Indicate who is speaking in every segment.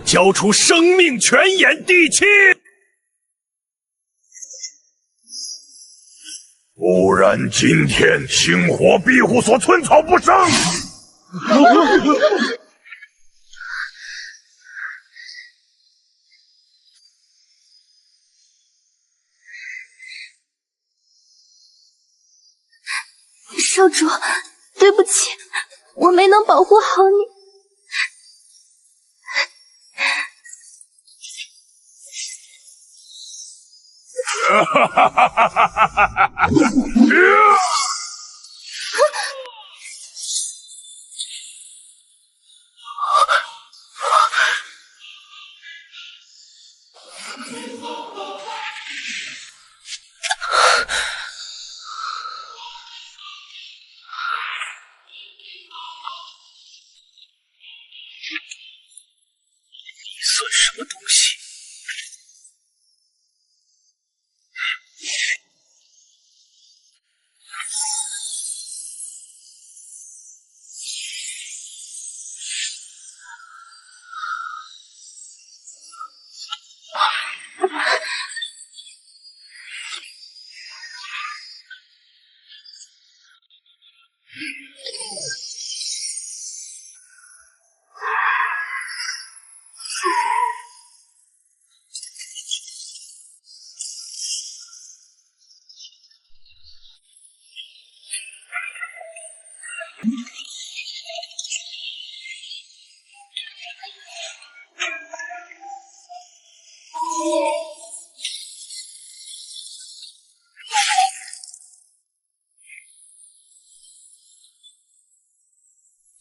Speaker 1: 交出生命泉眼地气！不然今天星火庇护所寸草不生！
Speaker 2: 少主，对不起，我没能保护好你。
Speaker 1: 哈哈哈哈哈哈！你算什么东西？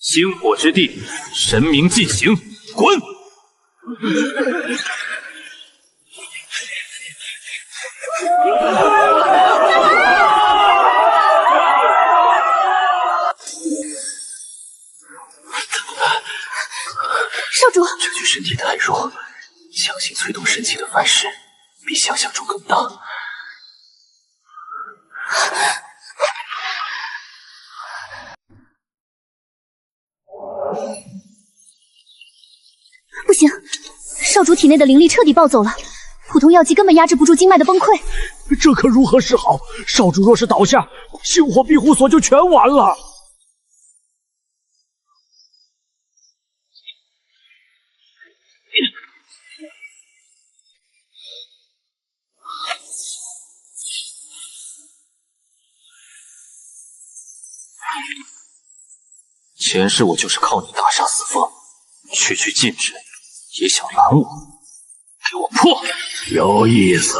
Speaker 3: 星火之地，神明进行，滚！
Speaker 2: 少主，
Speaker 3: 这具身体太弱，强行催动神器的范式比想象中更大。
Speaker 2: 不行，少主体内的灵力彻底暴走了，普通药剂根本压制不住经脉的崩溃。
Speaker 4: 这可如何是好？少主若是倒下，星火庇护所就全完了。
Speaker 3: 前世我就是靠你大杀四方，区区禁制也想拦我？给我破！
Speaker 1: 有意思。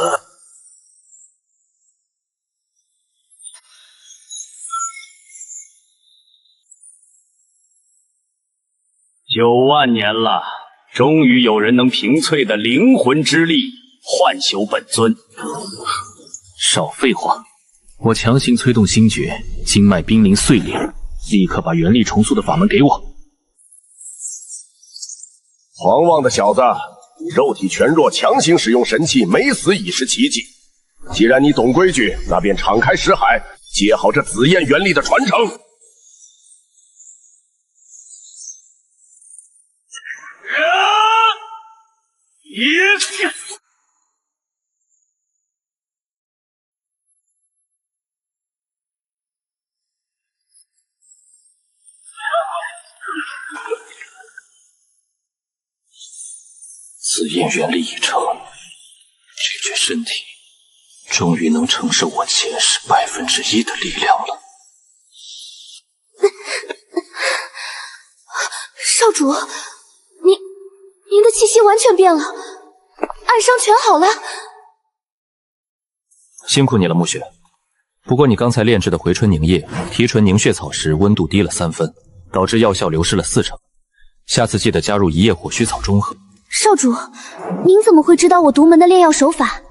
Speaker 3: 9万年了，终于有人能凭淬的灵魂之力唤醒本尊。少废话！我强行催动星诀，经脉濒临碎裂，立刻把元力重塑的法门给我。
Speaker 1: 狂妄的小子，肉体全弱，强行使用神器，没死已是奇迹。既然你懂规矩，那便敞开识海，接好这紫焰元力的传承。
Speaker 3: 紫焰元力已成，这具身体终于能承受我前世1%的力量了。
Speaker 2: 少主，您的气息完全变了，暗伤全好了。
Speaker 3: 辛苦你了，暮雪。不过你刚才炼制的回春凝液、提纯凝血草时温度低了3分，导致药效流失了40%。下次记得加入一叶火须草中和。
Speaker 2: 少主，您怎么会知道我独门的炼药手法？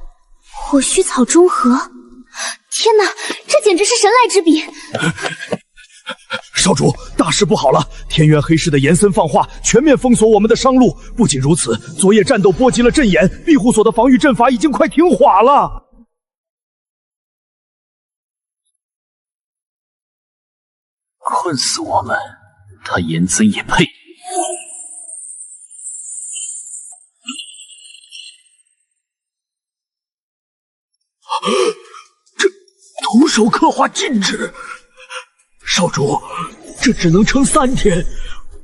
Speaker 2: 火须草中和，天哪，这简直是神来之笔！
Speaker 4: 少主，大事不好了！天渊黑市的严森放话，全面封锁我们的商路。不仅如此，昨夜战斗波及了阵眼，庇护所的防御阵法已经快停缓了。
Speaker 3: 困死我们，他严森也配？
Speaker 4: 这徒手刻画禁止。少主，这只能撑3天，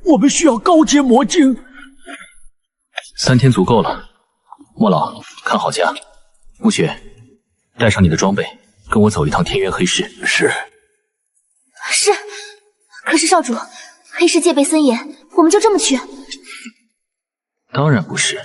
Speaker 4: 我们需要高阶魔晶。
Speaker 3: 3天足够了。莫老，看好家。暮雪，带上你的装备，跟我走一趟天渊黑市。
Speaker 4: 是。
Speaker 2: 是。可是少主，黑市戒备森严，我们就这么去？
Speaker 3: 当然不是。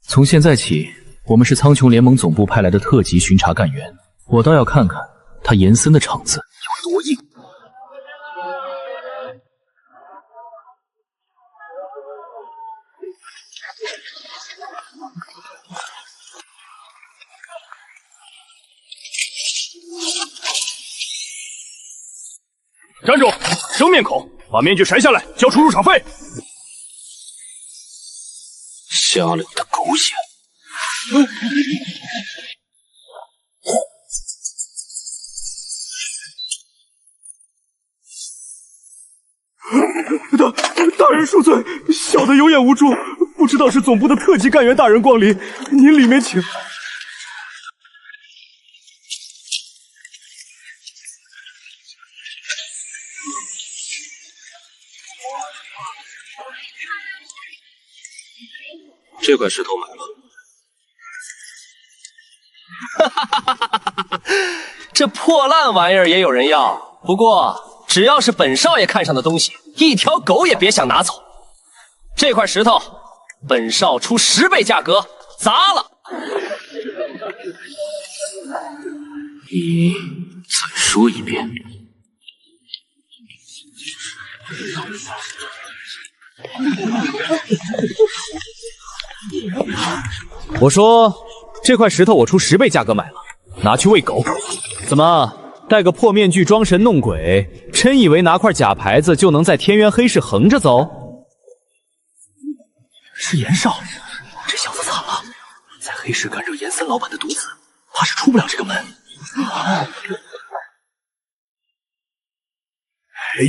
Speaker 3: 从现在起，我们是苍穹联盟总部派来的特级巡查干员，我倒要看看他严森的场子有多硬。
Speaker 4: 站住！生面孔，把面具摘下来，交出入场费。
Speaker 3: 瞎了你的狗眼！
Speaker 4: 大人恕罪，小的有眼无珠，不知道是总部的特级干员大人光临，您里面请。
Speaker 3: 这块石头买了。
Speaker 5: 这破烂玩意儿也有人要，不过只要是本少爷看上的东西，一条狗也别想拿走。这块石头，本少出10倍价格砸了。
Speaker 3: 你再说一遍。
Speaker 6: 我说这块石头我出10倍价格买了，拿去喂狗。怎么戴个破面具装神弄鬼，真以为拿块假牌子就能在天渊黑市横着走？
Speaker 4: 是严少，这小子惨了，在黑市干热严森老板的毒子，怕是出不了这个门。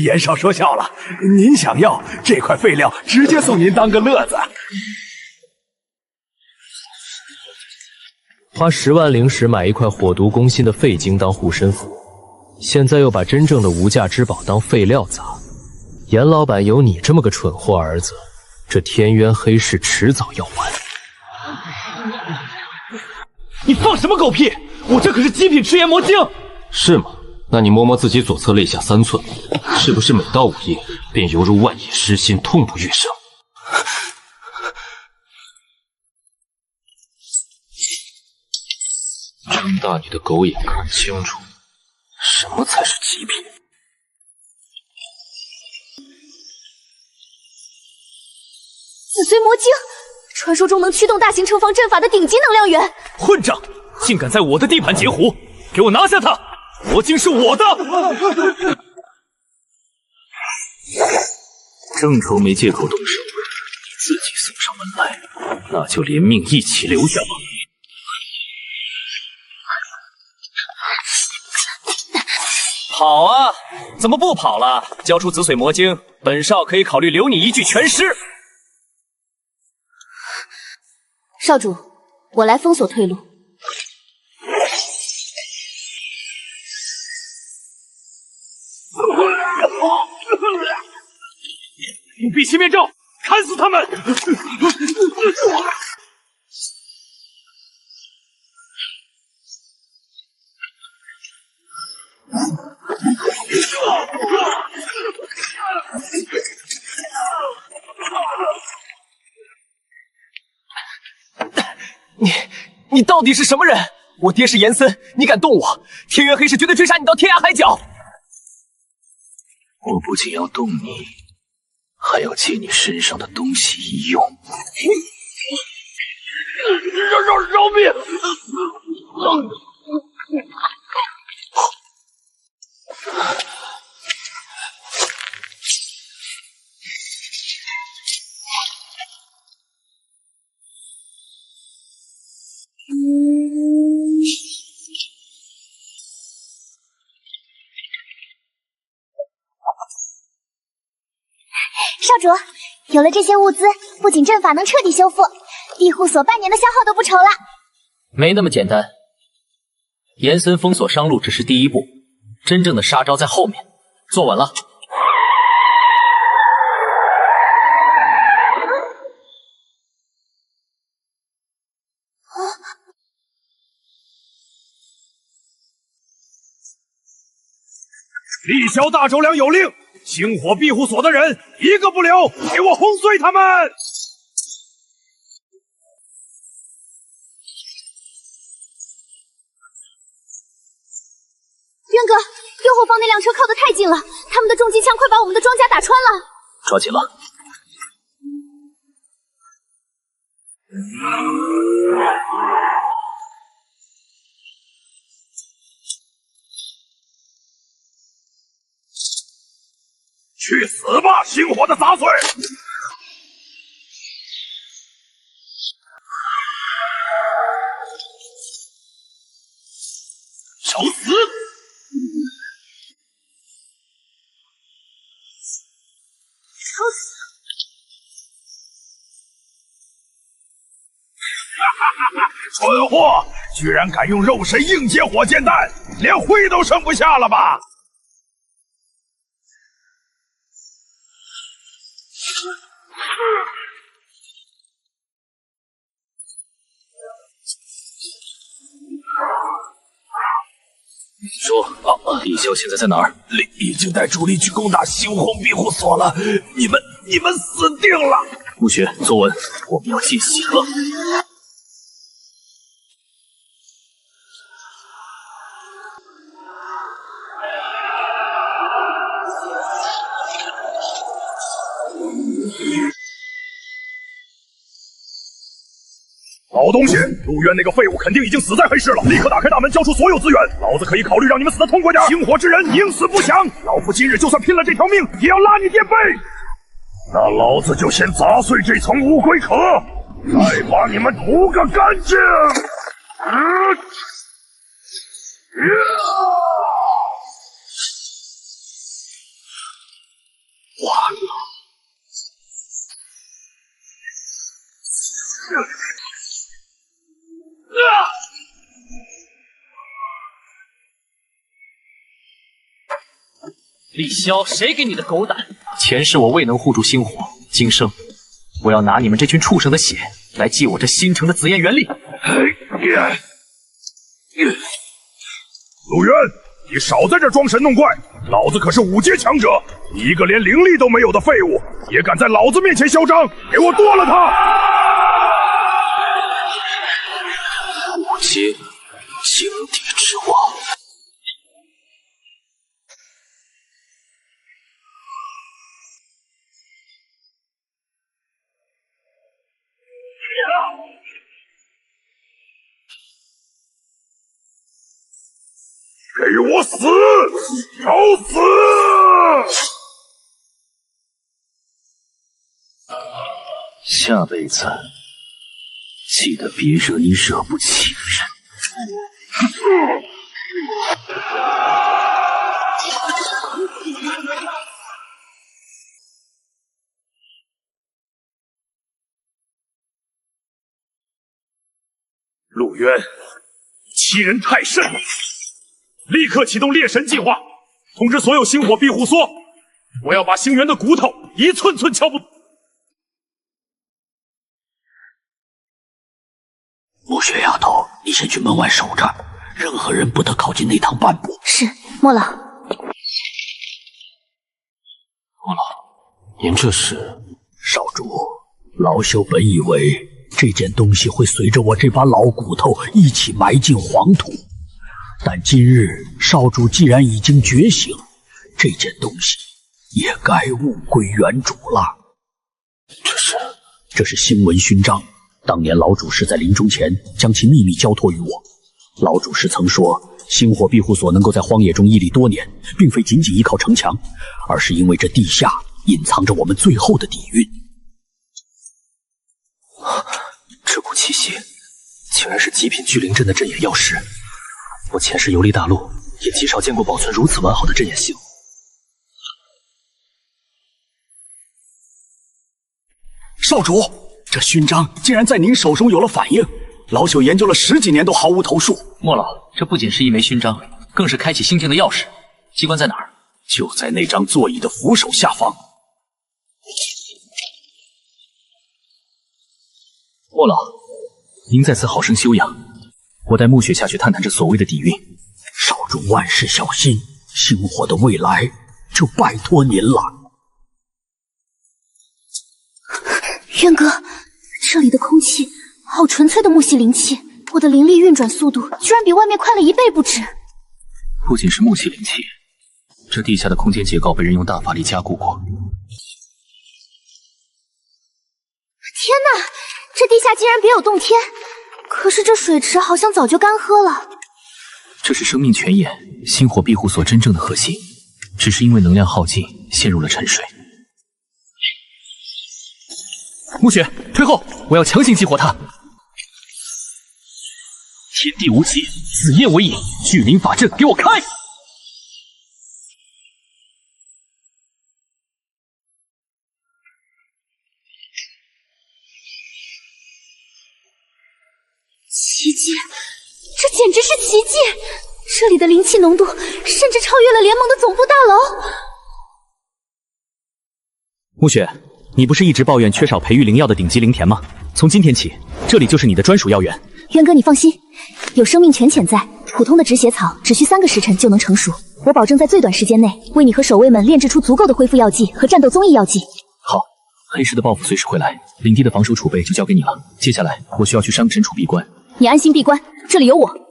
Speaker 4: 严少说笑了，您想要这块废料，直接送您当个乐子。
Speaker 7: 花10万灵石买一块火毒攻心的废晶当护身符，现在又把真正的无价之宝当废料砸。严老板有你这么个蠢货儿子，这天渊黑市迟早要完。
Speaker 4: 你放什么狗屁！我这可是极品赤炎魔晶。
Speaker 7: 是吗？那你摸摸自己左侧肋下3寸，是不是每到午夜便犹如万野失心，痛不欲生？睁大你的狗眼，看清楚，什么才是极品？
Speaker 2: 紫髓魔晶，传说中能驱动大型城防阵法的顶级能量源。
Speaker 4: 混账！竟敢在我的地盘截胡，给我拿下他！魔晶是我的。
Speaker 3: 正愁没借口动手，你自己送上门来，那就连命一起留下吧。
Speaker 5: 跑啊！怎么不跑了？交出紫髓魔晶，本少可以考虑留你一具全尸。
Speaker 2: 少主，我来封锁退路。
Speaker 4: 隐蔽七面咒，砍死他们！
Speaker 5: 你到底是什么人？我爹是严森，你敢动我，天渊黑市绝对追杀你到天涯海角！
Speaker 3: 我不仅要动你，还要借你身上的东西一用。
Speaker 1: 饶命！
Speaker 2: 少主，有了这些物资，不仅阵法能彻底修复，庇护所半年的消耗都不愁了。
Speaker 5: 没那么简单，延森封锁商路只是第一步，真正的杀招在后面。坐稳了。
Speaker 4: 立萧大首领有令，星火庇护所的人一个不留，给我轰碎他们！
Speaker 2: 渊哥，右后方那辆车靠得太近了，他们的重机枪快把我们的装甲打穿了。
Speaker 3: 抓紧了。
Speaker 1: 去死吧，星火的杂碎！找死！蠢货，居然敢用肉身硬接火箭弹，连灰都剩不下了吧？
Speaker 3: 说，李潇现在在哪儿？
Speaker 1: 李已经带主力去攻打星红庇护所了，你们死定了！
Speaker 3: 暮雪，坐稳，我们要进血了。
Speaker 1: 好东西，陆渊那个废物肯定已经死在黑市了，立刻打开大门，交出所有资源，老子可以考虑让你们死得痛快点。星火之人宁死不降，老夫今日就算拼了这条命，也要拉你垫背。那老子就先砸碎这层乌龟壳，再把你们屠个干净！完了！
Speaker 5: 李潇，谁给你的狗胆？
Speaker 3: 前世我未能护住星火，今生我要拿你们这群畜生的血来祭我这新成的紫焰元力。
Speaker 1: 陆渊，你少在这装神弄怪，老子可是5阶强者，你一个连灵力都没有的废物，也敢在老子面前嚣张，给我剁了他
Speaker 3: 5阶井底之王。
Speaker 1: 给我死！找死！
Speaker 3: 下辈子记得别惹你惹不起的人。
Speaker 1: 陆渊，欺人太甚了！立刻启动猎神计划，通知所有星火庇护所，我要把星元的骨头一寸寸敲不。
Speaker 8: 暮雪丫头，你先去门外守着，任何人不得靠近内堂半步。
Speaker 2: 是，莫老。
Speaker 7: 莫老，您这是？
Speaker 8: 少主，老朽本以为这件东西会随着我这把老骨头一起埋进黄土。但今日少主既然已经觉醒，这件东西也该物归原主了。这是星纹勋章，当年老主事在临终前将其秘密交托于我。老主事曾说，星火庇护所能够在荒野中屹立多年，并非仅仅依靠城墙，而是因为这地下隐藏着我们最后的底蕴。
Speaker 7: 这股气息，竟然是极品聚灵阵的镇眼药石。我前世游历大陆，也极少见过保存如此完好的镇眼系统。
Speaker 4: 少主，这勋章竟然在您手中有了反应，老朽研究了10几年都毫无头绪。
Speaker 3: 莫老，这不仅是一枚勋章，更是开启心境的钥匙。机关在哪儿？
Speaker 4: 就在那张座椅的扶手下方。
Speaker 3: 莫老，您在此好生休养，我带暮雪下去探探这所谓的底蕴。
Speaker 8: 少主万事小心，星火的未来就拜托您了。
Speaker 2: 渊哥，这里的空气好纯粹的木系灵气，我的灵力运转速度居然比外面快了1倍不止。
Speaker 3: 不仅是木系灵气，这地下的空间结构被人用大法力加固过。
Speaker 2: 天哪，这地下竟然别有洞天！可是这水池好像早就干涸了。
Speaker 3: 这是生命泉眼，星火庇护所真正的核心，只是因为能量耗尽，陷入了沉睡。暮雪，退后！我要强行激活它。天地无极，紫焰为引，聚灵法阵，给我开！
Speaker 2: 奇迹，这简直是奇迹！这里的灵气浓度甚至超越了联盟的总部大楼。
Speaker 6: 暮雪，你不是一直抱怨缺少培育灵药的顶级灵田吗？从今天起，这里就是你的专属药园。
Speaker 2: 渊哥，你放心，有生命泉潜在，普通的止血草只需3个时辰就能成熟。我保证在最短时间内为你和守卫们炼制出足够的恢复药剂和战斗综艺药剂。
Speaker 3: 好，黑市的报复随时会来，领地的防守储备就交给你了。接下来，我需要去山深处闭关。
Speaker 2: 你安心闭关，这里有我。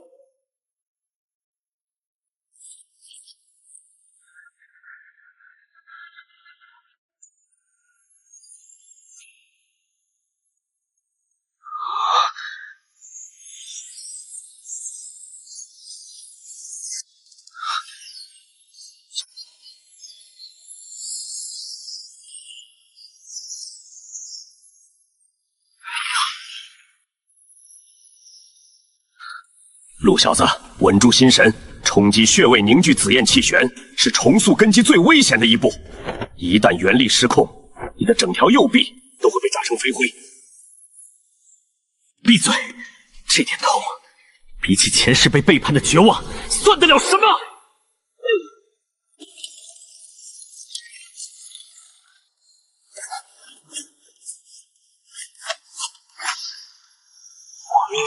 Speaker 1: 陆小子，稳住心神，冲击穴位凝聚紫焰气旋，是重塑根基最危险的一步。一旦元力失控，你的整条右臂都会被炸成飞灰。
Speaker 4: 闭嘴！这点痛，比起前世被背叛的绝望，算得了什么？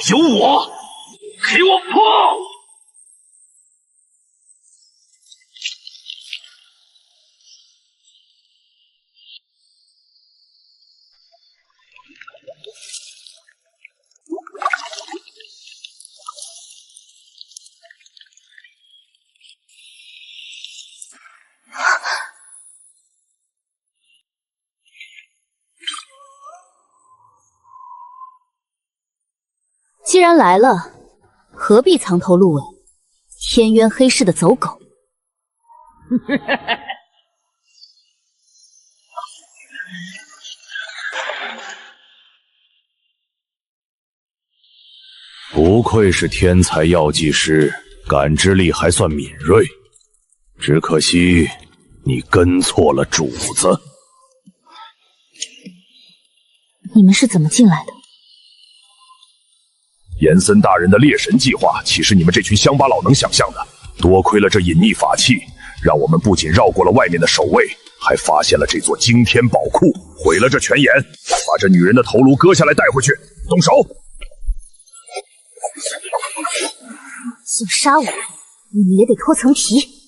Speaker 1: 有我，给我破！
Speaker 2: 既然来了，何必藏头露尾？天渊黑市的走狗！
Speaker 1: 不愧是天才药剂师，感知力还算敏锐。只可惜你跟错了主子。
Speaker 2: 你们是怎么进来的？
Speaker 1: 严森大人的猎神计划，岂是你们这群乡巴佬能想象的？多亏了这隐匿法器，让我们不仅绕过了外面的守卫，还发现了这座惊天宝库，毁了这泉眼，把这女人的头颅割下来带回去。动手！
Speaker 2: 想杀我，你们也得脱层皮。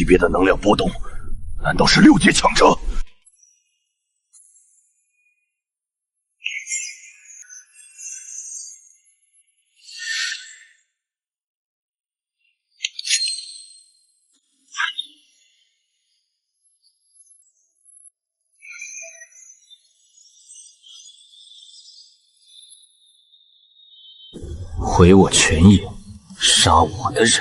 Speaker 1: 级别的能量波动，难道是6阶强者？
Speaker 7: 毁我全野，杀我的人。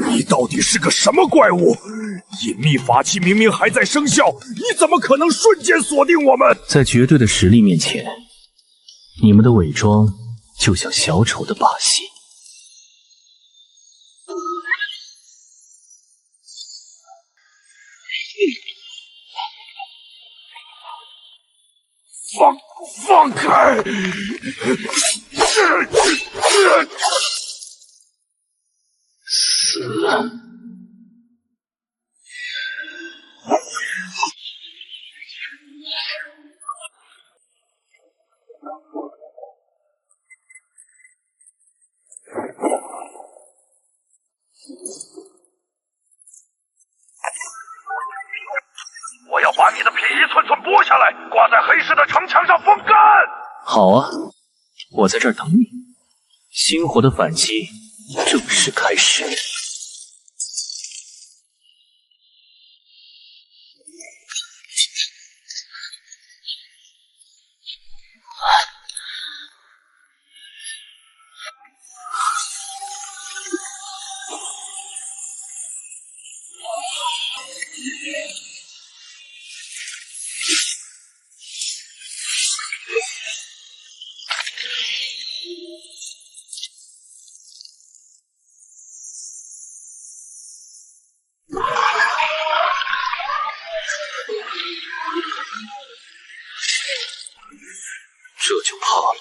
Speaker 1: 你到底是个什么怪物？隐秘法器明明还在生效，你怎么可能瞬间锁定我们？
Speaker 3: 在绝对的实力面前，你们的伪装就像小丑的把戏。
Speaker 1: 放开！
Speaker 3: 死了！
Speaker 1: 我要把你的皮一寸寸剥下来，挂在黑市的城墙上风干。
Speaker 3: 好啊，我在这儿等你。星火的反击正式开始。这就怕了。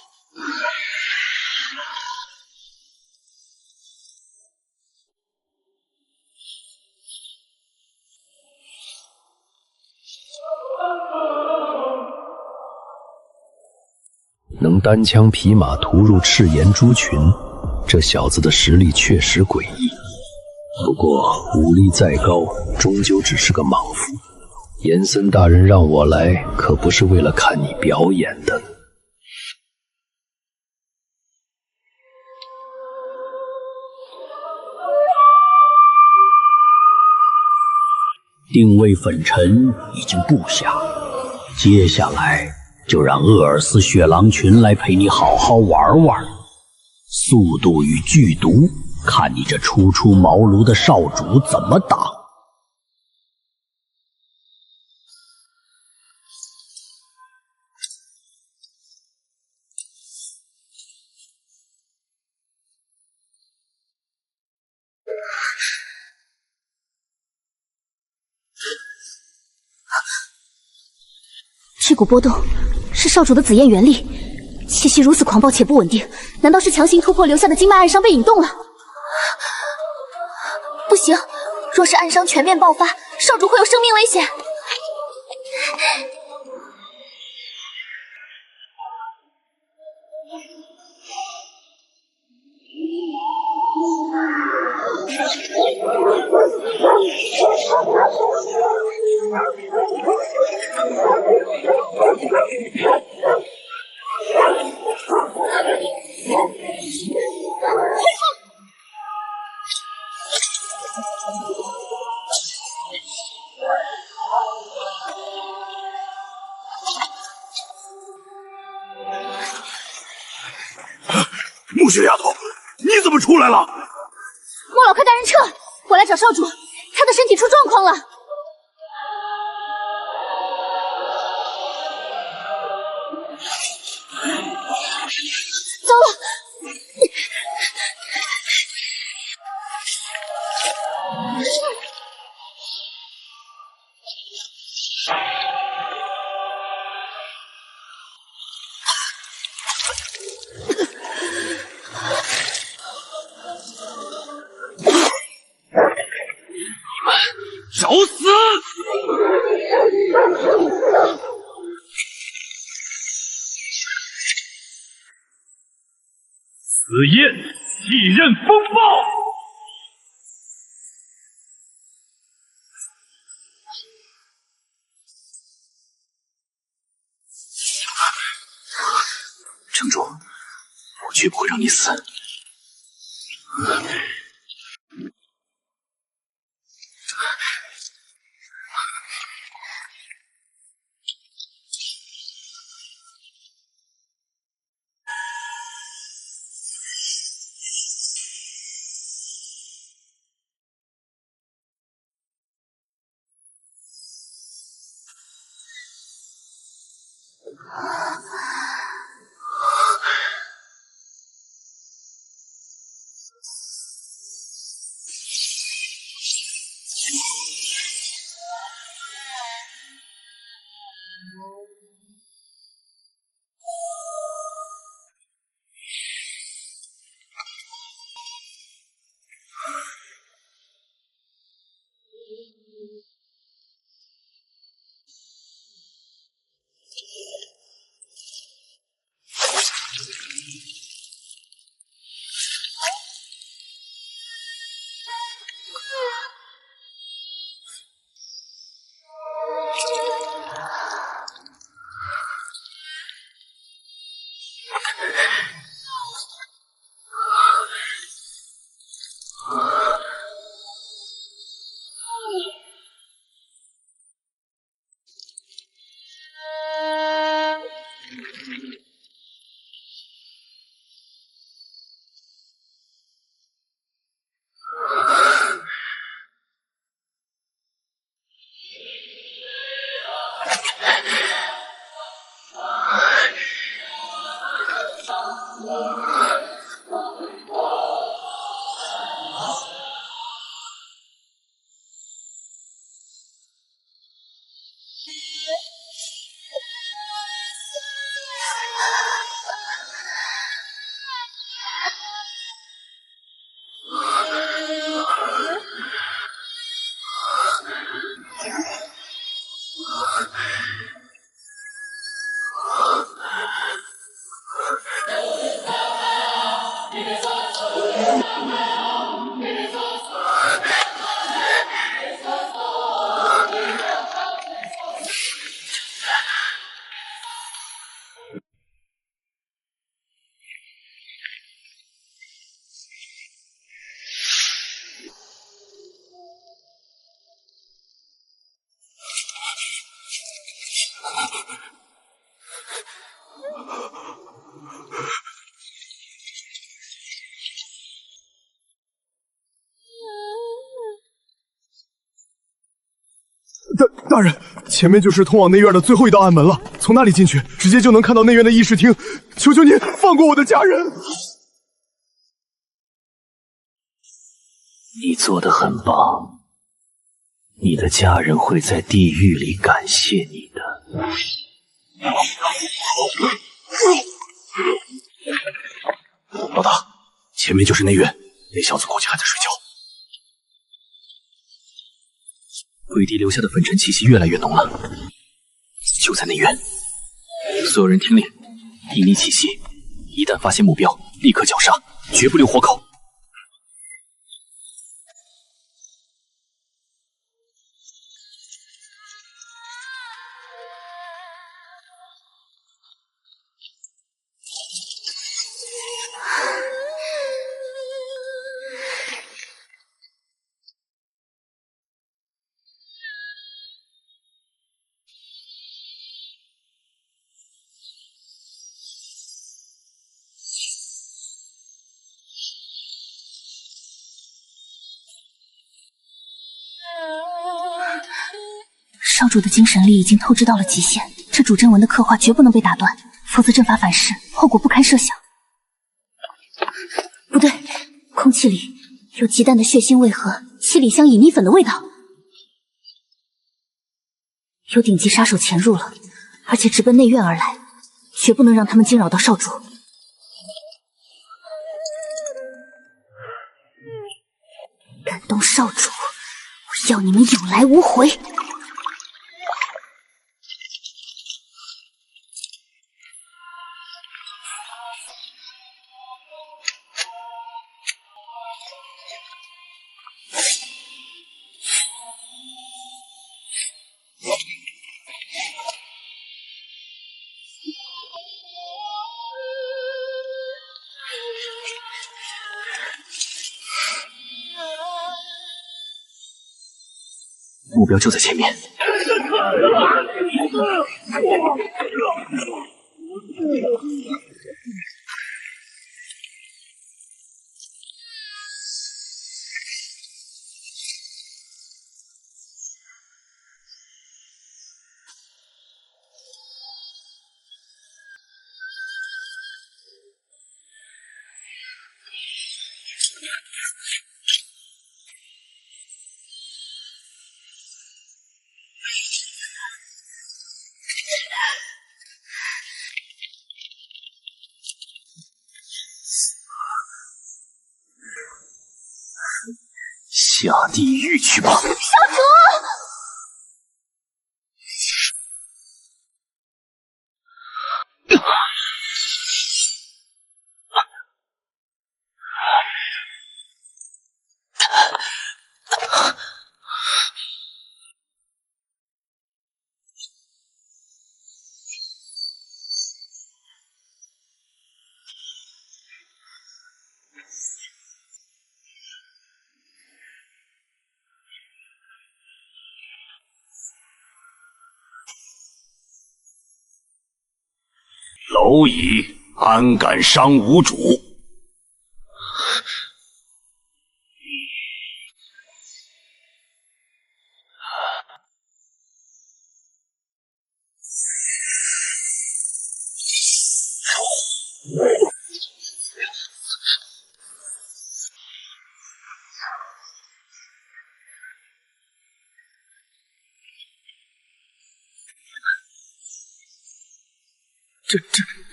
Speaker 7: 能单枪匹马屠入赤炎猪群，这小子的实力确实诡异。不过武力再高，终究只是个莽夫。严森大人让我来，可不是为了看你表演的。
Speaker 8: 定位粉尘已经布下，接下来就让厄尔斯血狼群来陪你好好玩玩。速度与剧毒，看你这初出茅庐的少主怎么挡。
Speaker 2: 这股波动是少主的紫焰元力，气息如此狂暴且不稳定，难道是强行突破留下的经脉暗伤被引动了？不行，若是暗伤全面爆发，少主会有生命危险。
Speaker 1: 木雪丫头，你怎么出来了？
Speaker 2: 莫老克大人撤！我来找少主，他的身体出状况了。糟了！
Speaker 1: 找死！焰继任风暴。
Speaker 8: 城主，我绝不会让你死。
Speaker 4: 大人，前面就是通往内院的最后一道暗门了，从那里进去，直接就能看到内院的议事厅。求求您放过我的家人！
Speaker 8: 你做得很棒，你的家人会在地狱里感谢你的。老大，前面就是内院，那小子估计还在睡觉。鬼帝留下的粉尘气息越来越浓了，就在内院。所有人听令，印尼气息，一旦发现目标，立刻绞杀，绝不留活口。
Speaker 2: 少主的精神力已经透支到了极限，这主阵纹的刻画绝不能被打断，否则阵法反噬，后果不堪设想。不对，空气里有极淡的血腥味和七里香乙醚粉的味道。有顶级杀手潜入了，而且直奔内院而来，绝不能让他们惊扰到少主。敢动少主，我要你们有来无回！
Speaker 3: 目标就在前面。下地狱去吧！
Speaker 2: 少主，
Speaker 1: 蝼蚁安敢伤无主？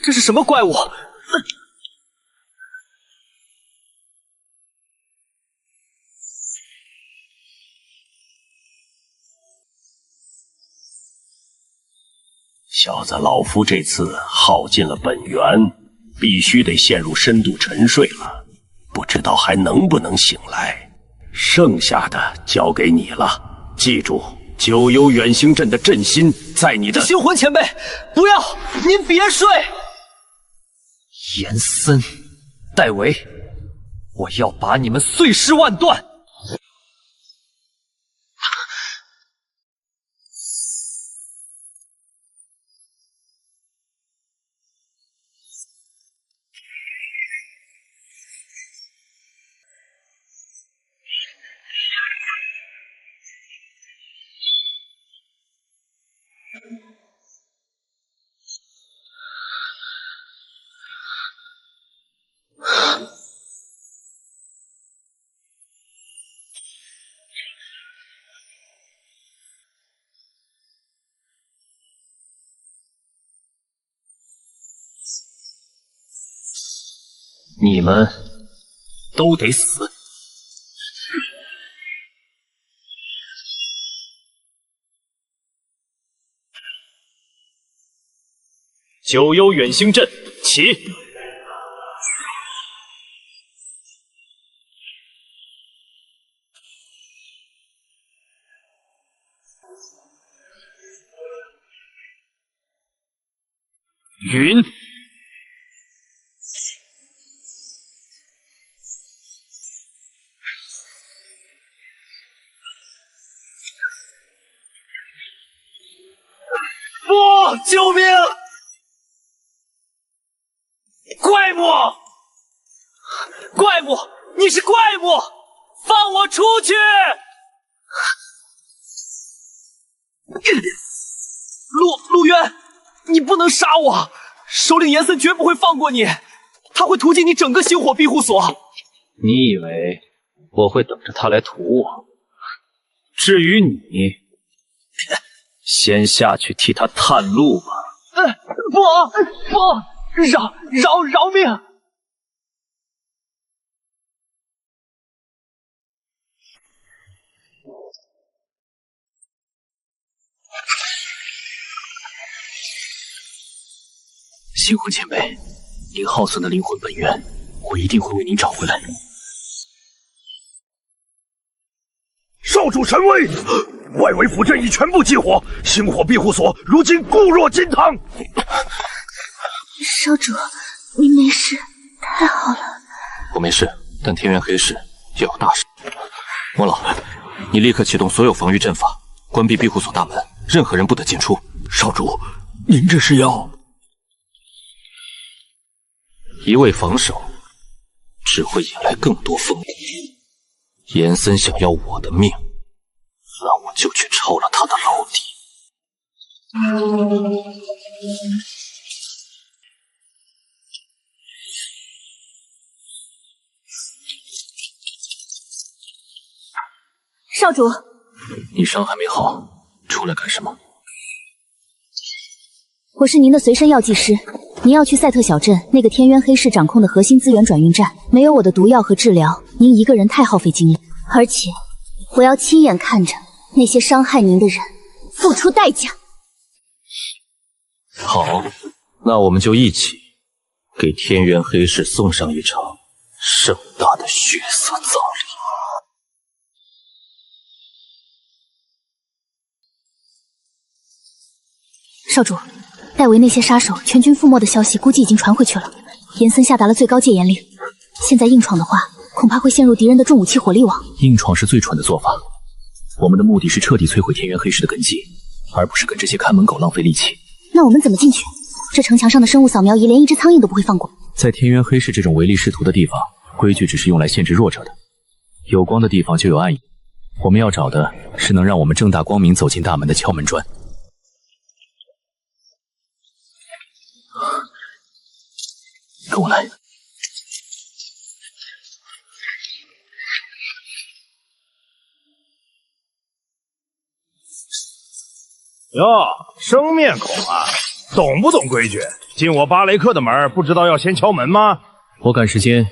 Speaker 5: 这是什么怪物？
Speaker 1: 小子，老夫这次耗尽了本源，必须得陷入深度沉睡了，不知道还能不能醒来。剩下的交给你了，记住，九幽远星阵的阵心在你的。
Speaker 5: 星魂前辈，不要，您别睡。
Speaker 3: 严森、戴维，我要把你们碎尸万段！你们都得死！九幽远星阵起！云。
Speaker 5: 不，救命！怪物！怪物！你是怪物！放我出去！陆渊，你不能杀我！首领严森绝不会放过你，他会屠尽你整个星火庇护所。
Speaker 3: 你以为我会等着他来屠我？至于你，先下去替他探路吧。
Speaker 5: 不，饶命！
Speaker 3: 星魂前辈，您耗损的灵魂本源，我一定会为您找回来。
Speaker 1: 少主神威！外围辅阵已全部激活，星火庇护所如今固若金汤。
Speaker 2: 少主，您没事，太好了。
Speaker 3: 我没事，但天元黑市要有大事。王老，你立刻启动所有防御阵法，
Speaker 7: 关闭庇护所大门，任何人不得进出。
Speaker 8: 少主，您这是要……
Speaker 7: 一味防守，只会引来更多风波。严森想要我的命，那我就去抄了他的老底。
Speaker 2: 少主，
Speaker 7: 你伤还没好，出来干什么？
Speaker 2: 我是您的随身药剂师，您要去赛特小镇那个天渊黑市掌控的核心资源转运站，没有我的毒药和治疗，您一个人太耗费精力，而且我要亲眼看着那些伤害您的人付出代价。
Speaker 7: 好，那我们就一起给天渊黑市送上一场盛大的血色葬礼。
Speaker 2: 少主，戴维那些杀手全军覆没的消息估计已经传回去了。严森下达了最高戒严令，现在硬闯的话，恐怕会陷入敌人的重武器火力网。
Speaker 6: 硬闯是最蠢的做法。我们的目的是彻底摧毁天渊黑市的根基，而不是跟这些看门狗浪费力气。
Speaker 2: 那我们怎么进去？这城墙上的生物扫描仪连一只苍蝇都不会放过。
Speaker 6: 在天渊黑市这种唯利是图的地方，规矩只是用来限制弱者的。有光的地方就有暗影，我们要找的是能让我们正大光明走进大门的敲门砖。跟我来。
Speaker 1: 哟，生面孔啊，懂不懂规矩？进我巴雷克的门，不知道要先敲门吗？
Speaker 6: 我赶时间，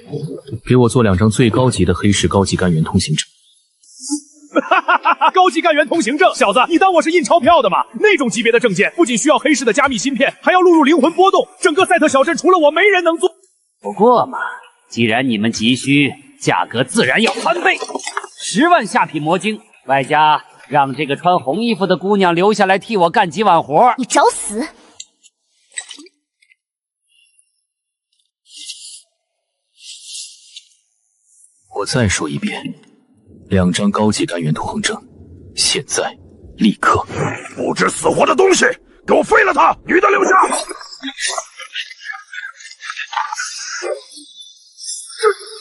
Speaker 6: 给我做2张最高级的黑市高级干员通行证。
Speaker 4: 高级干员通行证，小子，你当我是印钞票的吗？那种级别的证件，不仅需要黑市的加密芯片，还要录入灵魂波动。整个赛特小镇除了我，没人能做。
Speaker 9: 不过嘛，既然你们急需，价格自然要翻倍，10万下品魔晶，外加让这个穿红衣服的姑娘留下来替我干几晚活。
Speaker 2: 你找死！
Speaker 6: 我再说一遍，2张高级干员通行证，现在立刻！
Speaker 1: 不知死活的东西，给我废了他！女的留下！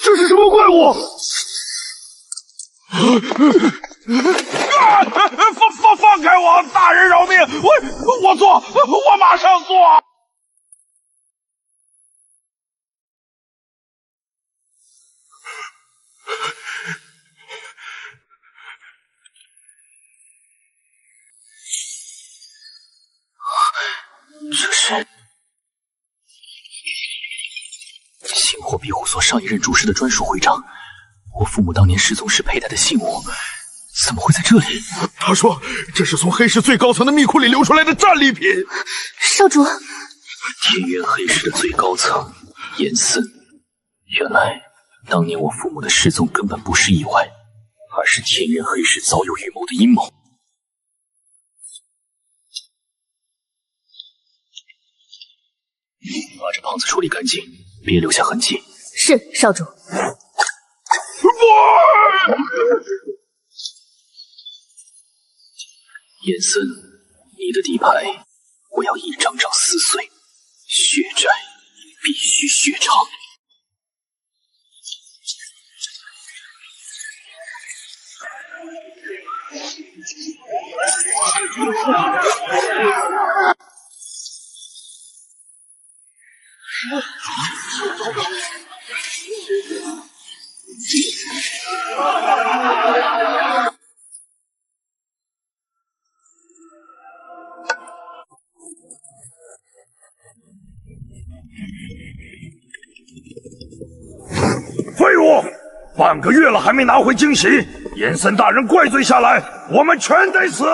Speaker 1: 这是什么怪物？放开我！大人饶命！我做，我马上做。
Speaker 6: 这是星火庇护所上一任主事的专属徽章，我父母当年失踪时佩戴的信物，怎么会在这里？
Speaker 1: 他说这是从黑市最高层的密库里流出来的战利品。
Speaker 2: 少主，
Speaker 6: 天渊黑市的最高层，严森。原来当年我父母的失踪根本不是意外，而是天渊黑市早有预谋的阴谋。把这胖子处理干净，别留下痕迹。
Speaker 2: 是少主。
Speaker 6: 严森，你的底牌我要一张张撕碎，血债必须血偿。
Speaker 1: 废物！半个月了还没拿回惊喜，严森大人怪罪下来，我们全得死！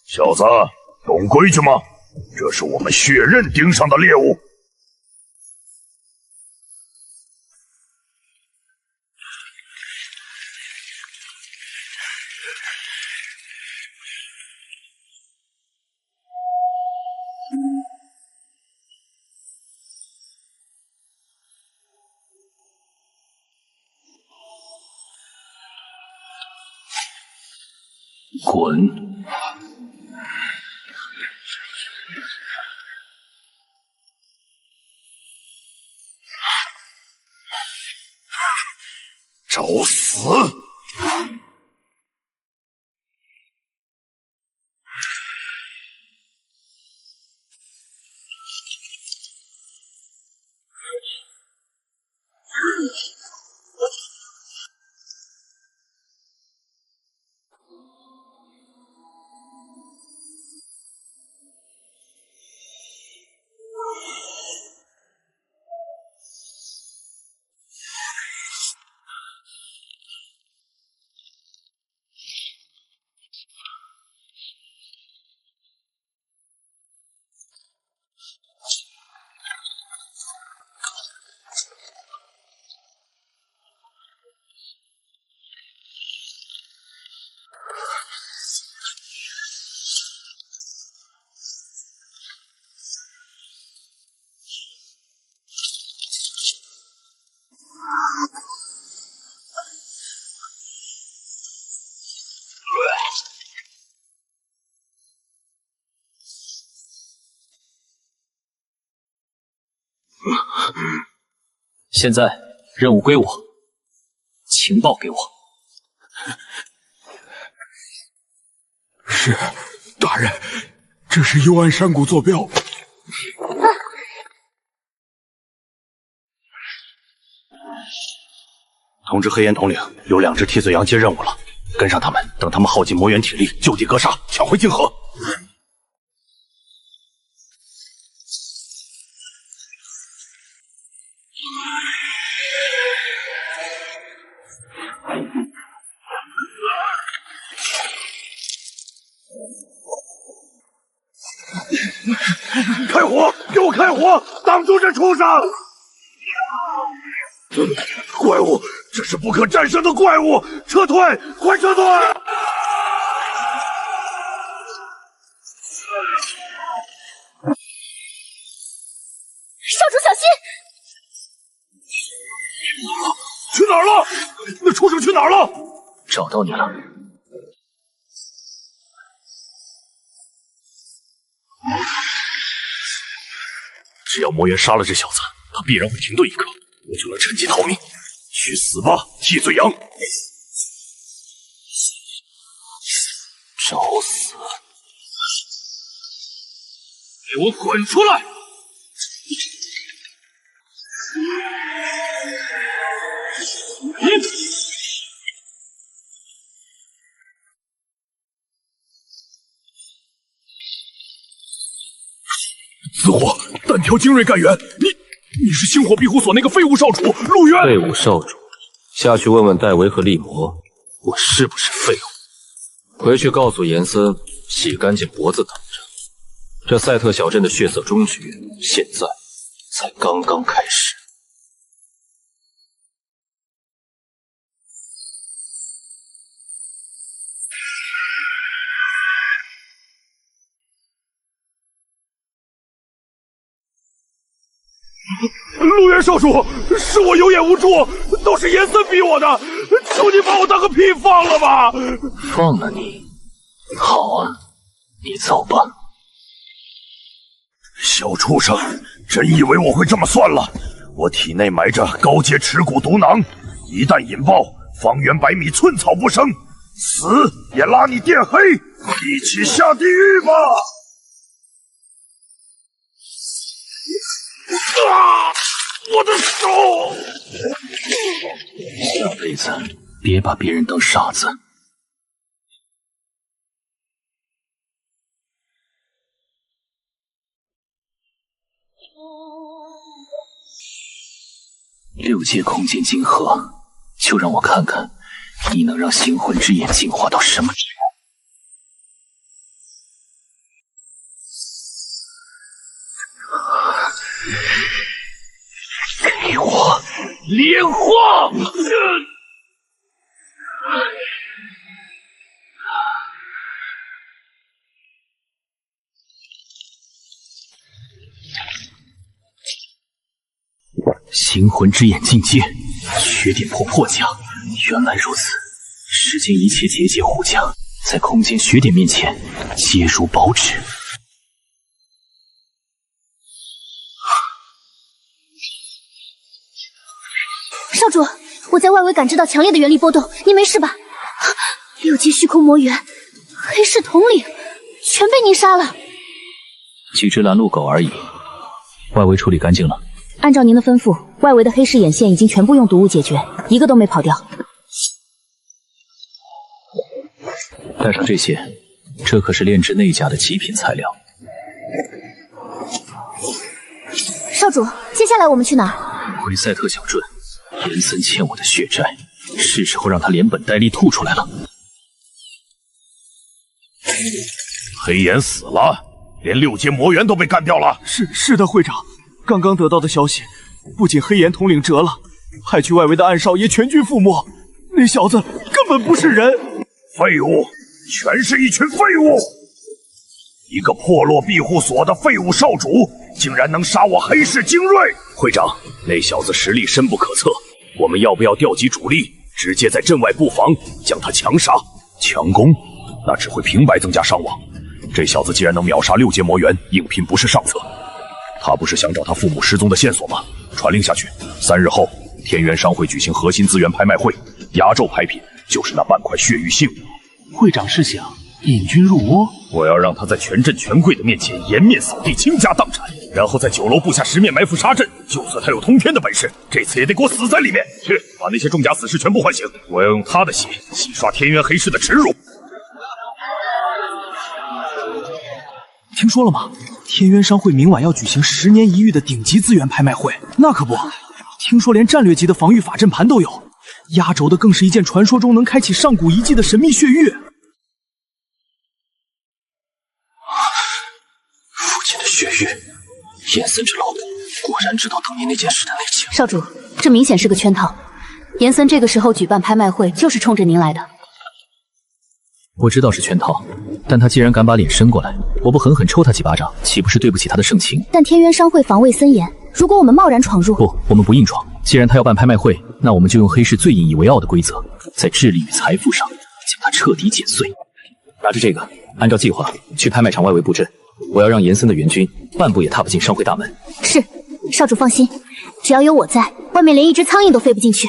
Speaker 1: 小子，懂规矩吗？这是我们血刃盯上的猎物。
Speaker 3: 滚！
Speaker 1: 找死！
Speaker 3: 现在任务归我，情报给我。
Speaker 10: 是，大人，这是幽暗山谷坐标。
Speaker 8: 通知黑岩统领，有2只替罪羊接任务了，跟上他们，等他们耗尽魔元体力，就地格杀，抢回晶河。
Speaker 1: 开火！给我开火！挡住这畜生！怪物，这是不可战胜的怪物！撤退！快撤退！
Speaker 2: 少主小心！
Speaker 1: 去哪儿了？那畜生去哪儿了？
Speaker 3: 找到你了。
Speaker 8: 只要魔元杀了这小子，他必然会停顿一刻，我就能趁机逃命。去死吧，替罪羊！
Speaker 3: 找死！
Speaker 1: 给我滚出来！
Speaker 4: 紫火，单挑精锐干员，你是星火庇护所那个废物少主陆渊？
Speaker 7: 废物少主，下去问问戴维和力魔，我是不是废物？回去告诉严森，洗干净脖子等着。这赛特小镇的血色终局，现在才刚刚开始。
Speaker 4: 陆渊少主，是我有眼无珠，都是严森逼我的，求你把我当个屁放了吧！
Speaker 3: 放了你？好啊，你走吧。
Speaker 1: 小畜生，真以为我会这么算了？我体内埋着高阶持骨毒囊，一旦引爆，方圆100米寸草不生，死也拉你电黑，一起下地狱吧！啊！我的手！
Speaker 3: 下辈子别把别人当傻子。6阶空间晶核，就让我看看你能让星魂之眼进化到什么地步。
Speaker 1: 连晃！
Speaker 3: 星魂之眼境界，缺点破甲。原来如此，世间一切结界护甲，在空间血点面前，皆如薄纸。
Speaker 2: 少主，我在外围感知到强烈的原力波动，您没事吧？6阶虚空魔猿，黑市统领，全被您杀了。
Speaker 3: 几只拦路狗而已，外围处理干净了。
Speaker 2: 按照您的吩咐，外围的黑市眼线已经全部用毒物解决，一个都没跑掉。
Speaker 3: 带上这些，这可是炼制内甲的极品材料。
Speaker 2: 少主，接下来我们去哪儿？
Speaker 3: 回赛特小镇，严森欠我的血债，是时候让他连本带利吐出来了。
Speaker 1: 黑岩死了，连6阶魔猿都被干掉了。
Speaker 4: 是的，会长。刚刚得到的消息，不仅黑岩统领折了，派去外围的暗少也全军覆没。那小子根本不是人，
Speaker 1: 废物，全是一群废物！一个破落庇护所的废物少主，竟然能杀我黑市精锐！
Speaker 8: 会长，那小子实力深不可测，我们要不要调集主力，直接在阵外布防，将他强杀？强攻，那只会平白增加伤亡。这小子既然能秒杀6阶魔猿，应聘不是上策。他不是想找他父母失踪的线索吗？传令下去，3日后，天元商会举行核心资源拍卖会，压轴拍品就是那半块血玉杏。
Speaker 4: 会长是想引军入窝？
Speaker 1: 我要让他在全镇权贵的面前颜面扫地，倾家荡产，然后在酒楼布下10面埋伏杀阵。就算他有通天的本事，这次也得给我死在里面。去，把那些重甲死士全部唤醒，我要用他的血洗刷天元黑市的耻辱。
Speaker 4: 听说了吗？天渊商会明晚要举行10年一遇的顶级资源拍卖会。那可不，听说连战略级的防御法阵盘都有，压轴的更是一件传说中能开启上古遗迹的神秘血玉。
Speaker 3: 父亲的血玉，严森这老狗果然知道当年那件事的内情。
Speaker 2: 少主，这明显是个圈套。严森这个时候举办拍卖会，就是冲着您来的。
Speaker 3: 我知道是圈套，但他既然敢把脸伸过来，我不狠狠抽他几巴掌，岂不是对不起他的盛情？
Speaker 2: 但天渊商会防卫森严，如果我们贸然闯入，
Speaker 3: 不，我们不硬闯。既然他要办拍卖会，那我们就用黑市最引以为傲的规则，在智力与财富上将他彻底剪碎。拿着这个，按照计划去拍卖场外围布阵。我要让严森的援军半步也踏不进商会大门。
Speaker 2: 是，少主放心，只要有我在，外面连一只苍蝇都飞不进去。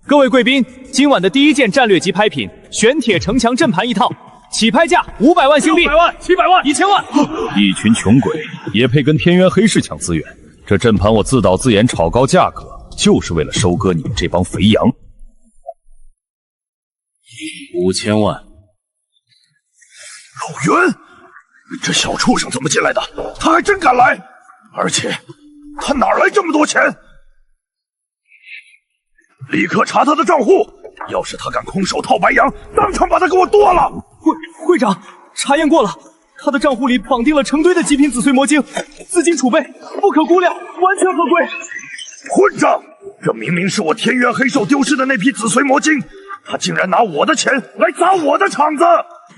Speaker 6: 各位贵宾，今晚的第一件战略级拍品——玄铁城墙阵盘1套，起拍价500万星币
Speaker 1: ，600万、700万、
Speaker 6: 1000万。
Speaker 1: 一群穷鬼也配跟天元黑市抢资源？这阵盘我自导自演，炒高价格，就是为了收割你们这帮肥羊。
Speaker 3: 5000万。
Speaker 1: 陆云，这小畜生怎么进来的？他还真敢来！而且，他哪来这么多钱？立刻查他的账户！要是他敢空手套白羊，当场把他给我剁了！
Speaker 4: 会长，查验过了，他的账户里绑定了成堆的极品紫穗魔晶，资金储备不可估量，完全合规。
Speaker 1: 混账！这明明是我天元黑兽丢失的那批紫穗魔晶，他竟然拿我的钱来砸我的场子！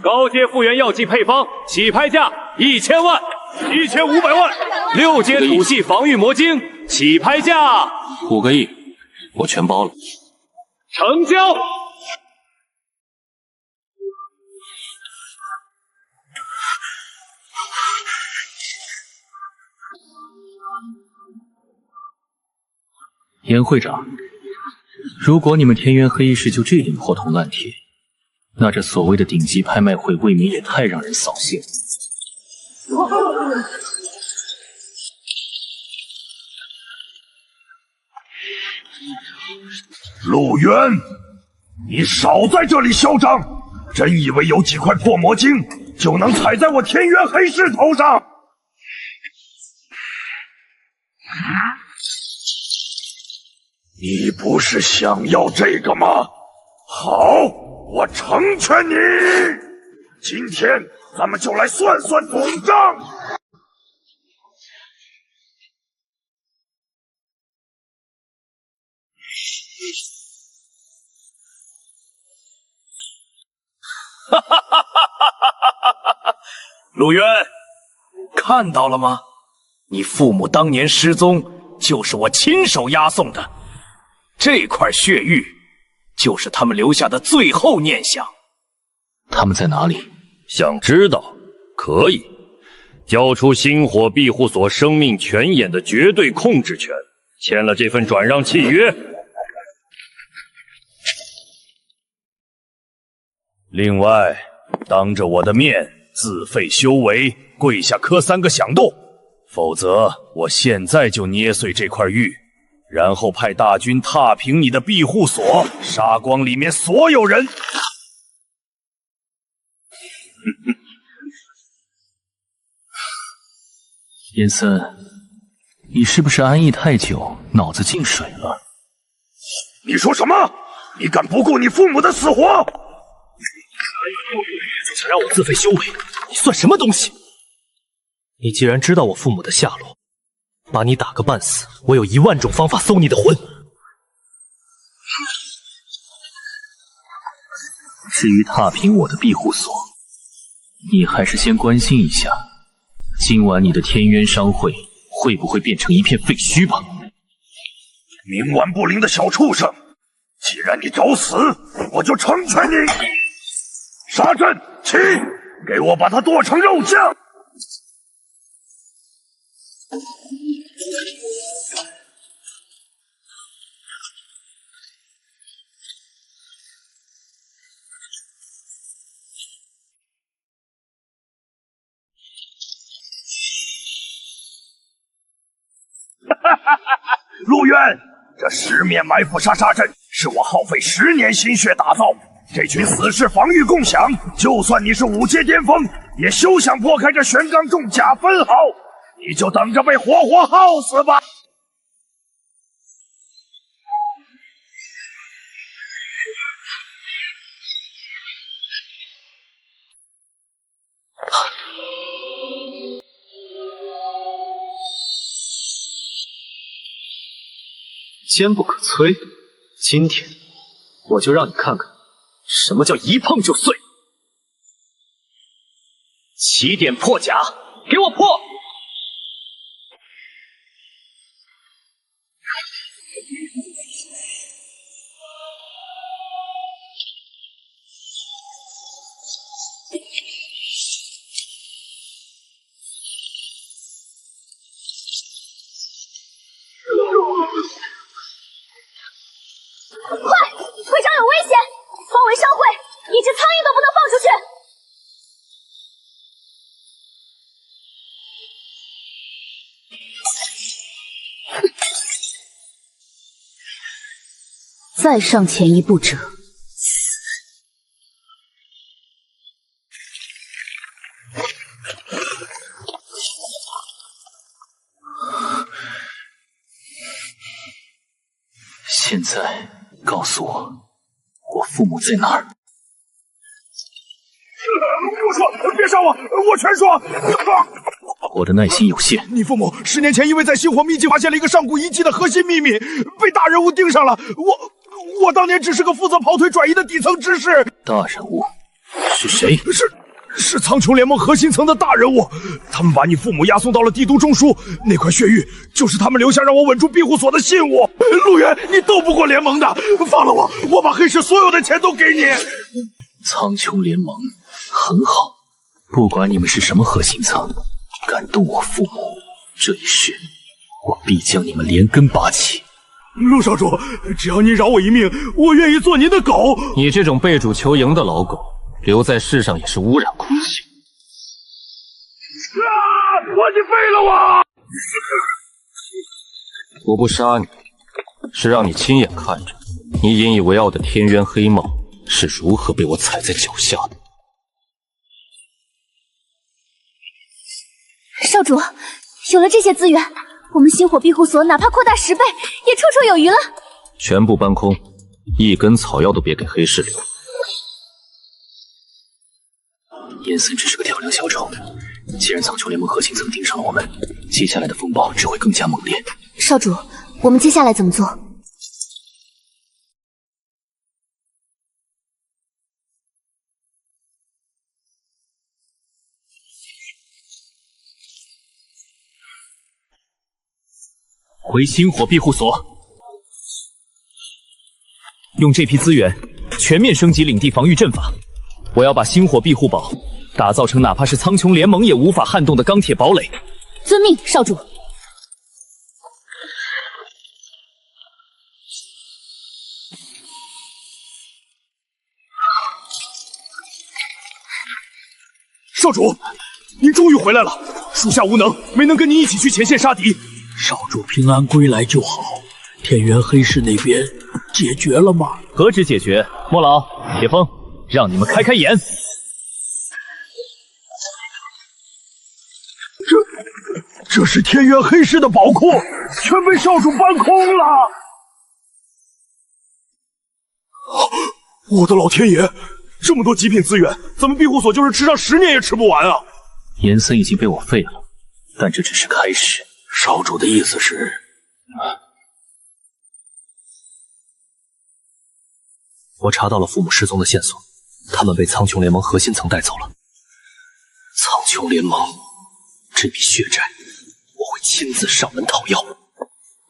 Speaker 6: 高阶复原药剂配方，起拍价1000万，1500万。6阶土系防御魔晶，起拍价
Speaker 3: 5个亿，我全包了。
Speaker 6: 成交。
Speaker 3: 严会长，如果你们天元黑市就这点破铜烂铁，那这所谓的顶级拍卖会未免也太让人扫兴。
Speaker 1: 陆渊，你少在这里嚣张！真以为有几块破魔晶就能踩在我天元黑市头上？你不是想要这个吗？好，我成全你。今天咱们就来算算总账。
Speaker 3: 哈哈哈哈！陆渊，看到了吗？你父母当年失踪，就是我亲手押送的。这块血玉，就是他们留下的最后念想。
Speaker 7: 他们在哪里？
Speaker 11: 想知道？可以，交出星火庇护所生命泉眼的绝对控制权，签了这份转让契约。
Speaker 1: 另外，当着我的面自废修为，跪下磕3个响动，否则我现在就捏碎这块玉，然后派大军踏平你的庇护所，杀光里面所有人。
Speaker 7: 严森，你是不是安逸太久，脑子进水了？
Speaker 1: 你说什么？你敢不顾你父母的死活？
Speaker 4: 就想让我自废修为，你算什么东西？你既然知道我父母的下落，把你打个半死，我有10000种方法搜你的魂。
Speaker 7: 至于踏平我的庇护所，你还是先关心一下，今晚你的天渊商会会不会变成一片废墟吧？
Speaker 1: 冥顽不灵的小畜生！既然你找死，我就成全你！杀阵起，给我把他剁成肉酱！陆渊，这10面埋伏杀阵是我耗费10年心血打造，这群死士防御共享，就算你是5阶巅峰，也休想破开这玄钢重甲分毫，你就等着被活活耗死吧！
Speaker 4: 坚不可摧，今天我就让你看看什么叫一碰就碎。起点破甲，给我破！
Speaker 2: 会长有危险！包围商会，一只苍蝇都不能放出去！再上前一步者，
Speaker 7: 现在告诉我，我父母在哪儿？
Speaker 1: 我说，别杀我，我全说。
Speaker 7: 我的耐心有限。
Speaker 10: 你父母10年前因为在星火秘籍发现了一个上古遗迹的核心秘密，被大人物盯上了。我当年只是个负责跑腿转移的底层知识。
Speaker 7: 大人物是谁？
Speaker 10: 是苍穹联盟核心层的大人物，他们把你父母押送到了帝都中枢，那块血玉就是他们留下让我稳住庇护所的信物。陆渊，你斗不过联盟的，放了我，我把黑市所有的钱都给你。
Speaker 7: 苍穹联盟很好，不管你们是什么核心层，敢动我父母，这一世我必将你们连根拔起。
Speaker 10: 陆少主，只要您饶我一命，我愿意做您的狗。
Speaker 7: 你这种背主求赢的老狗，留在世上也是污染空气。
Speaker 1: 你废了我！
Speaker 7: 我不杀你，是让你亲眼看着你引以为傲的天渊黑帽是如何被我踩在脚下的。
Speaker 2: 少主，有了这些资源，我们星火庇护所哪怕扩大10倍，也绰绰有余了。
Speaker 7: 全部搬空，一根草药都别给黑市留。
Speaker 6: 严森只是个跳梁小丑，既然苍穹联盟核心层盯上了我们，接下来的风暴只会更加猛烈。
Speaker 2: 少主，我们接下来怎么做？
Speaker 6: 回星火庇护所，用这批资源全面升级领地防御阵法。我要把星火庇护堡打造成哪怕是苍穹联盟也无法撼动的钢铁堡垒。
Speaker 2: 遵命，少主。
Speaker 10: 少主，您终于回来了。属下无能，没能跟您一起去前线杀敌。
Speaker 8: 少主平安归来就好。天元黑市那边解决了吗？
Speaker 6: 何止解决，莫老、铁风，让你们开开眼。
Speaker 10: 这是天元黑市的宝库，全被少主搬空了。我的老天爷，这么多极品资源，咱们庇护所就是吃上10年也吃不完啊！
Speaker 6: 严森已经被我废了，但这只是开始。
Speaker 8: 少主的意思是，
Speaker 6: 我查到了父母失踪的线索，他们被苍穹联盟核心层带走了。苍穹联盟这笔血债，我会亲自上门讨要。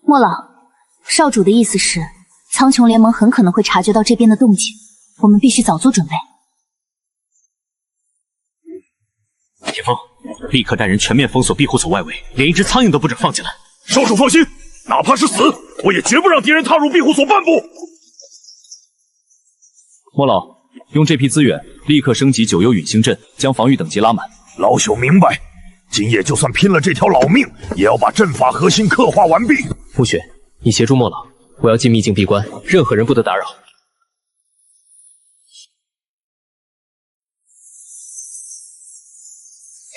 Speaker 2: 莫老，少主的意思是，苍穹联盟很可能会察觉到这边的动静，我们必须早做准备。
Speaker 6: 铁风，立刻带人全面封锁庇护所外围，连一只苍蝇都不准放进来。
Speaker 10: 少主放心，哪怕是死，我也绝不让敌人踏入庇护所半步。
Speaker 6: 莫老，用这批资源立刻升级九幽陨星阵，将防御等级拉满。
Speaker 1: 老朽明白，今夜就算拼了这条老命，也要把阵法核心刻画完毕。
Speaker 7: 暮雪，你协助莫老，我要进秘境闭关，任何人不得打扰。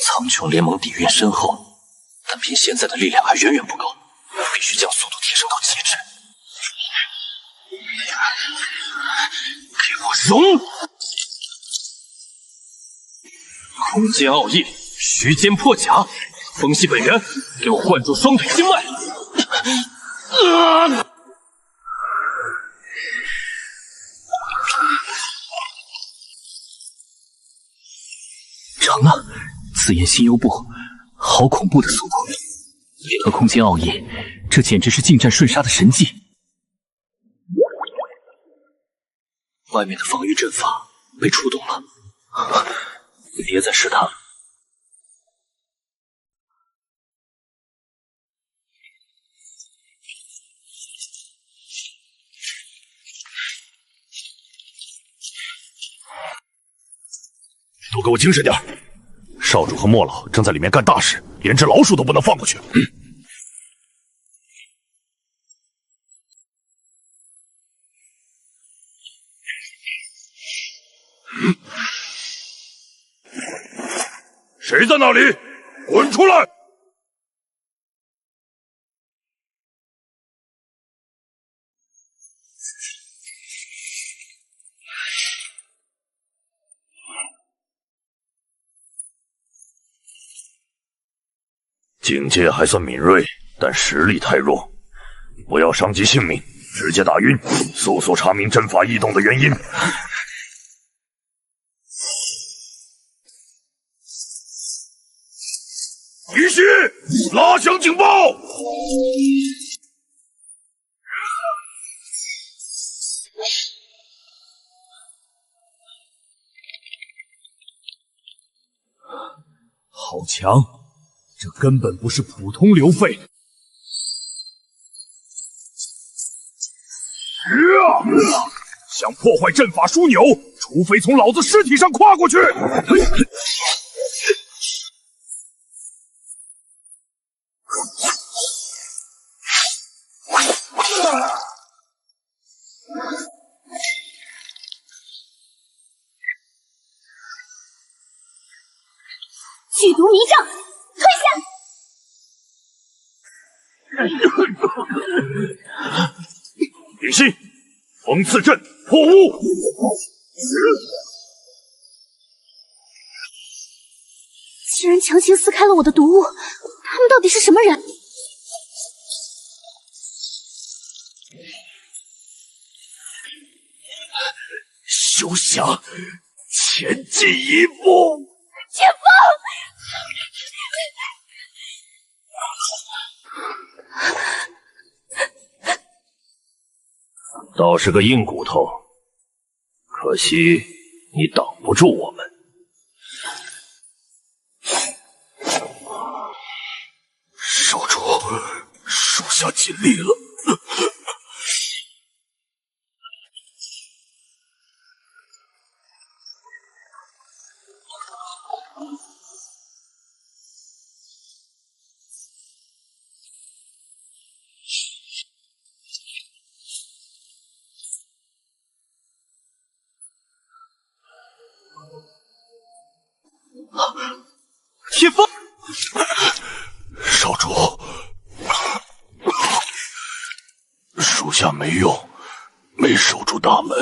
Speaker 6: 苍穹联盟底蕴深厚，但凭现在的力量还远远不够，必须将速度提升到极致。给我融！空间奥义，虚间破甲，风息本源，给我灌注双腿经脉。成了！紫焰心幽步，好恐怖的速度！联合空间奥义，这简直是近战瞬杀的神技。外面的防御阵法被触动了，别再试探了。
Speaker 10: 都给我精神点！少主和莫老正在里面干大事，连只老鼠都不能放过去。谁在那里？滚出来！境界还算敏锐，但实力太弱，不要伤及性命，直接打晕，速速查明阵法异动的原因。一息，拉响警报！
Speaker 1: 好强！这根本不是普通流废。想破坏阵法枢纽，除非从老子尸体上跨过去。
Speaker 2: 剧毒迷障，退下！
Speaker 1: 林夕，风刺阵破屋。
Speaker 2: 竟然强行撕开了我的毒物，他们到底是什么人？
Speaker 10: 休想前进一步！
Speaker 2: 前锋！
Speaker 11: 倒是个硬骨头，可惜你挡不住我们。
Speaker 10: 少主，属下尽力了。
Speaker 4: 铁风，
Speaker 10: 少主，属下没用，没守住大门。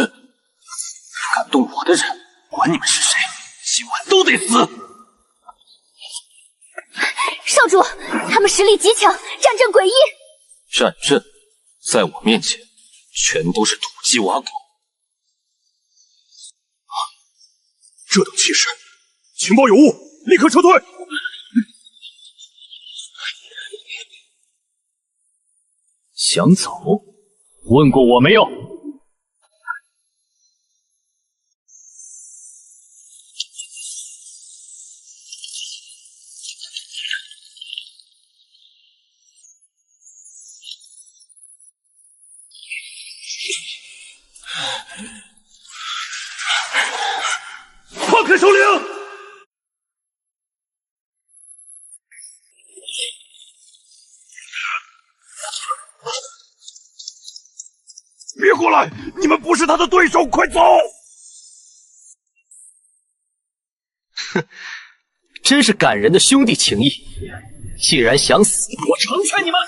Speaker 4: 敢动我的人，管你们是谁，今晚都得死！
Speaker 2: 少主，他们实力极强，战阵诡异。
Speaker 7: 战阵，在我面前，全都是土鸡瓦狗。
Speaker 1: 这等气势，情报有误，立刻撤退！
Speaker 3: 想走？问过我没有？
Speaker 1: 放开首领！
Speaker 10: 别过来！你们不是他的对手，快走！
Speaker 5: 哼，真是感人的兄弟情谊。既然想死，我成全你们。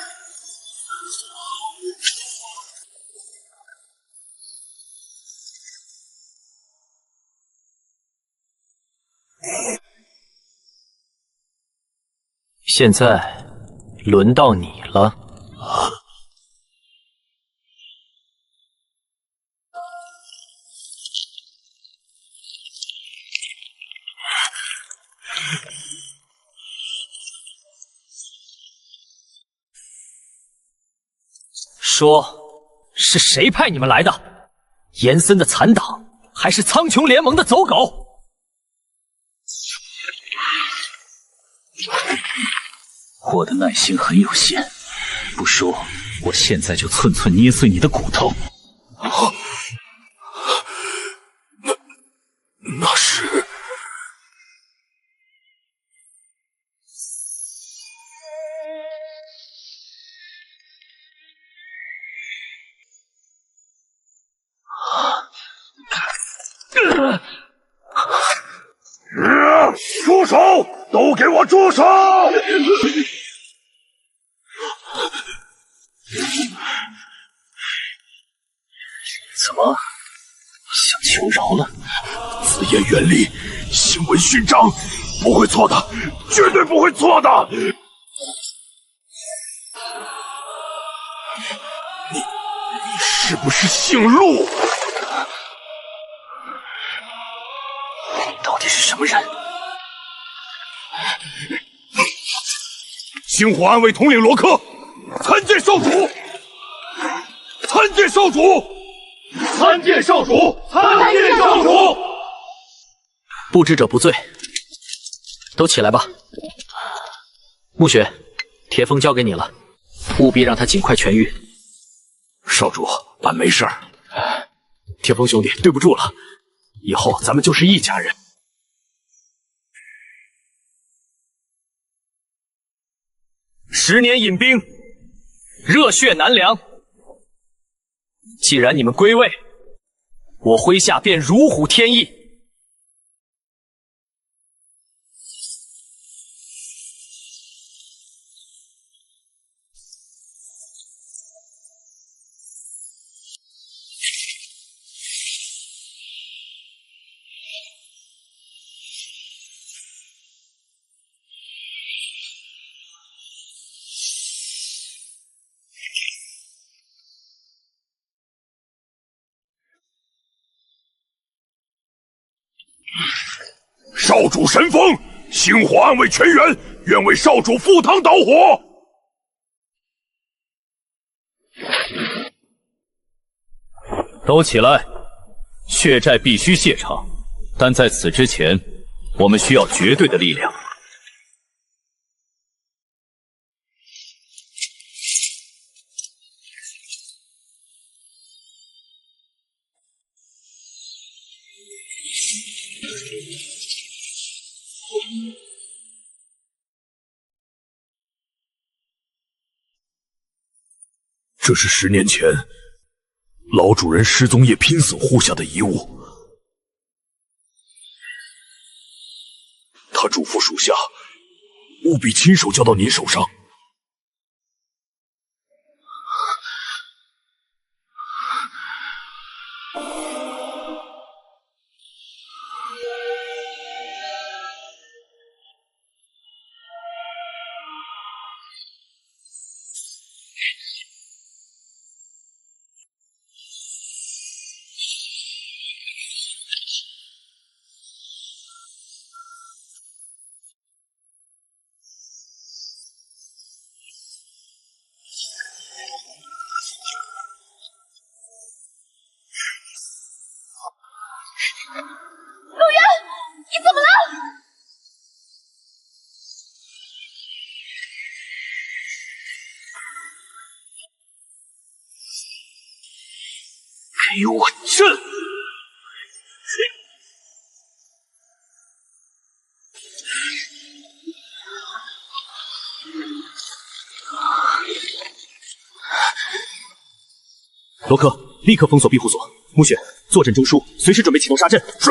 Speaker 5: 现在轮到你了。说，是谁派你们来的？严森的残党，还是苍穹联盟的走狗？
Speaker 8: 我的耐心很有限，不说，我现在就寸寸捏碎你的骨头。
Speaker 10: 那是
Speaker 1: 住手！都给我住手！
Speaker 8: 怎么想求饶了？
Speaker 10: 紫焰原力，新闻勋章，不会错的，绝对不会错的。你是不是姓陆？
Speaker 8: 到底是什么人？
Speaker 1: 星火暗卫统领罗克，参见少主！参见少主！参见少主！参见少主！
Speaker 5: 不知者不罪，都起来吧。暮雪，铁风交给你了，务必让他尽快痊愈。
Speaker 10: 少主，俺没事儿。
Speaker 5: 铁风兄弟，对不住了，以后咱们就是一家人。10年引兵，热血难凉。既然你们归位，我麾下便如虎添翼。
Speaker 1: 少主神风，星火暗卫全员，愿为少主赴汤蹈火。
Speaker 3: 都起来！血债必须谢偿，但在此之前，我们需要绝对的力量。
Speaker 10: 这是10年前老主人失踪夜拼死护下的遗物。他嘱咐属下务必亲手交到您手上。
Speaker 3: 给我震！
Speaker 4: 罗克，立刻封锁庇护所。暮雪，坐镇中枢，随时准备启动杀阵。
Speaker 1: 是。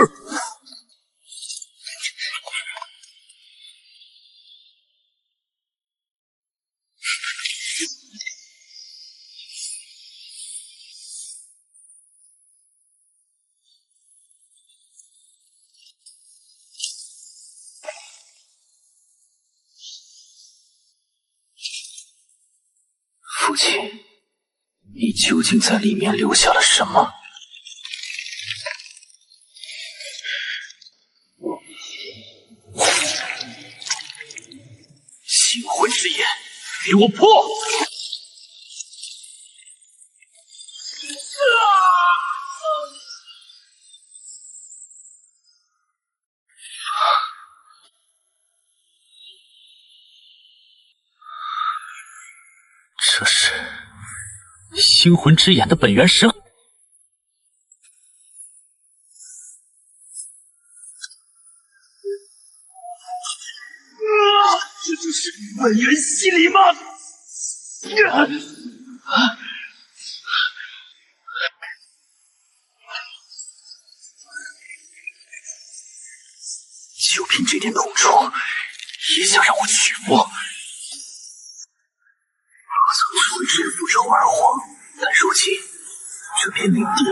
Speaker 3: 父亲，你究竟在里面留下了什么？星魂之眼，给我破！这是星魂之眼的本源石。
Speaker 1: 这就是本源洗礼吗？
Speaker 3: 就凭这点痛处，也想让我屈服？我曾只为这复仇而活，但如今这片领地，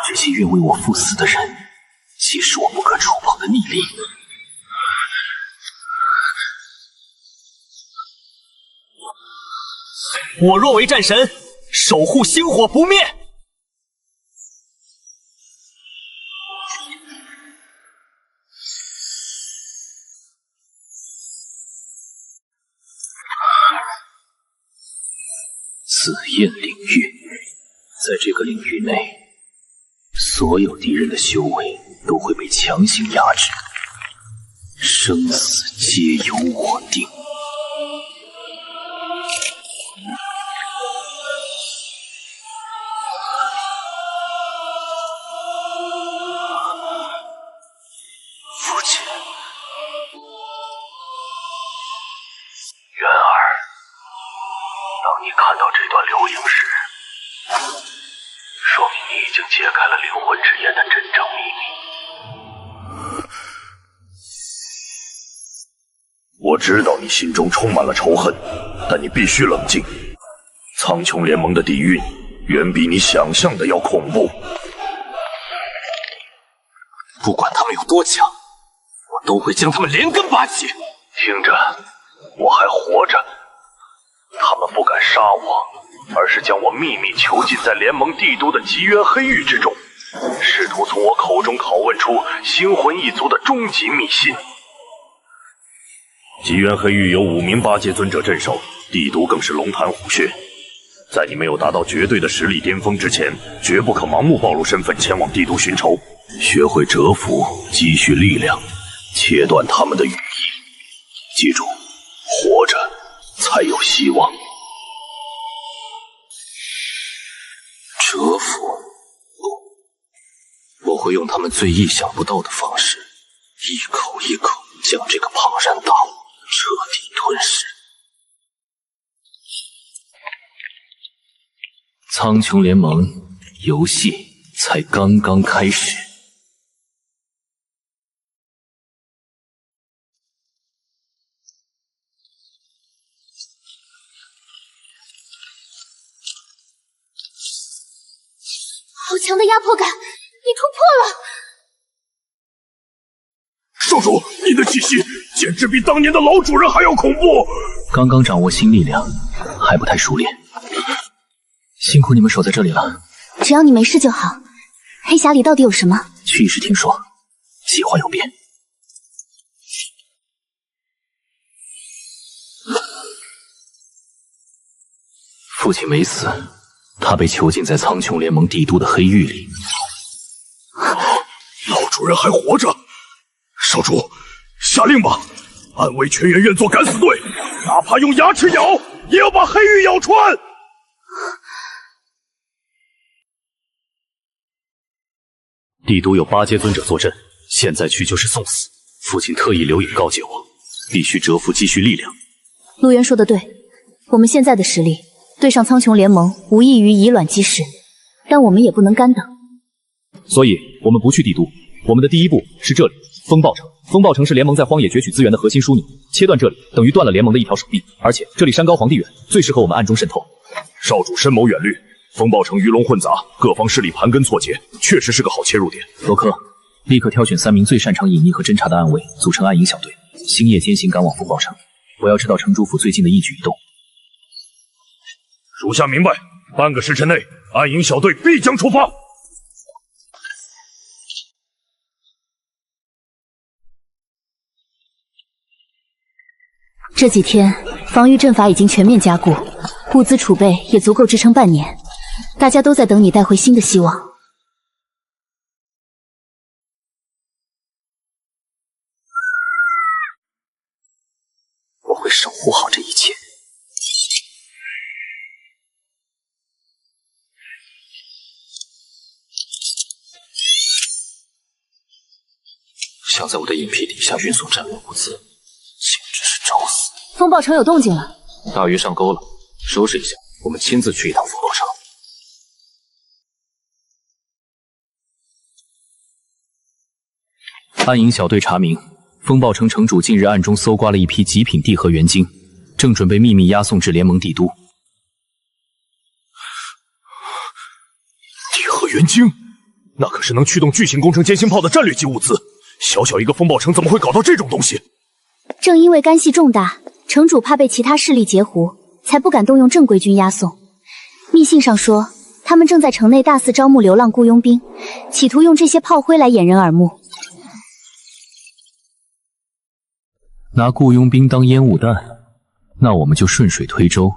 Speaker 3: 这些愿为我赴死的人，皆是我不可触碰的逆鳞。
Speaker 5: 我若为战神，守护星火不灭。
Speaker 3: 紫焰领域，在这个领域内，所有敌人的修为都会被强行压制，生死皆由我定。父亲，
Speaker 11: 元儿，当你看到这段流影时，说明你已经揭开了灵魂之眼的真正秘密。
Speaker 1: 我知道你心中充满了仇恨，但你必须冷静。苍穹联盟的底蕴远比你想象的要恐怖。
Speaker 5: 不管他们有多强，我都会将他们连根拔起。
Speaker 11: 听着，我还活着，他们不敢杀我，而是将我秘密囚禁在联盟帝都的极渊黑域之中。
Speaker 1: 试图从我口中拷问出星魂一族的终极秘辛。极渊黑域有5名8阶尊者镇守，帝都更是龙潭虎穴。在你没有达到绝对的实力巅峰之前，绝不可盲目暴露身份前往帝都寻仇。学会蛰伏，积蓄力量，切断他们的羽翼。记住，活着才有希望。
Speaker 7: 蛰伏？不，我会用他们最意想不到的方式，一口一口将这个庞然大物彻底吞噬。苍穹联盟游戏才刚刚开始。
Speaker 2: 好强的压迫感，你突破了！
Speaker 1: 少主，你的气息简直比当年的老主人还要恐怖。
Speaker 7: 刚刚掌握新力量，还不太熟练。辛苦你们守在这里了。
Speaker 2: 只要你没事就好。黑匣里到底有什么？
Speaker 7: 去时听说，计划有变。父亲没死，他被囚禁在苍穹联盟帝都的黑域里。
Speaker 1: 老主人还活着，少主，下令吧，暗卫全员愿做敢死队，哪怕用牙齿咬，也要把黑域咬穿。
Speaker 8: 帝都有8阶尊者坐镇，现在去就是送死。父亲特意留影告诫我，必须蛰伏积蓄力量。
Speaker 2: 陆渊说的对，我们现在的实力对上苍穹联盟，无异于以卵击石，但我们也不能干等。
Speaker 6: 所以，我们不去帝都，我们的第一步是这里——风暴城。风暴城是联盟在荒野攫取资源的核心枢纽，切断这里等于断了联盟的一条手臂。而且这里山高皇帝远，最适合我们暗中渗透。
Speaker 1: 少主深谋远虑，风暴城鱼龙混杂，各方势力盘根错节，确实是个好切入点。
Speaker 7: 罗克，立刻挑选3名最擅长隐匿和侦查的暗卫，组成暗影小队，星夜兼行赶往风暴城。我要知道城主府最近的一举一动。
Speaker 1: 属下明白，半个时辰内，暗影小队必将出发。
Speaker 2: 这几天防御阵法已经全面加固，物资储备也足够支撑半年，大家都在等你带回新的希望。
Speaker 7: 我会守护好这一切。想在我的眼皮底下运送战略物资，简直是找死！
Speaker 2: 风暴城有动静了，
Speaker 7: 大鱼上钩了，收拾一下，我们亲自去一趟风暴城。暗影小队查明，风暴城城主近日暗中搜刮了一批极品地核元晶，正准备秘密押送至联盟帝都。
Speaker 1: 地核元晶，那可是能驱动巨型工程歼星炮的战略级物资。小小一个风暴城怎么会搞到这种东西？
Speaker 2: 正因为干系重大，城主怕被其他势力截胡，才不敢动用正规军押送。密信上说，他们正在城内大肆招募流浪雇佣兵，企图用这些炮灰来掩人耳目。
Speaker 7: 拿雇佣兵当烟雾弹，那我们就顺水推舟，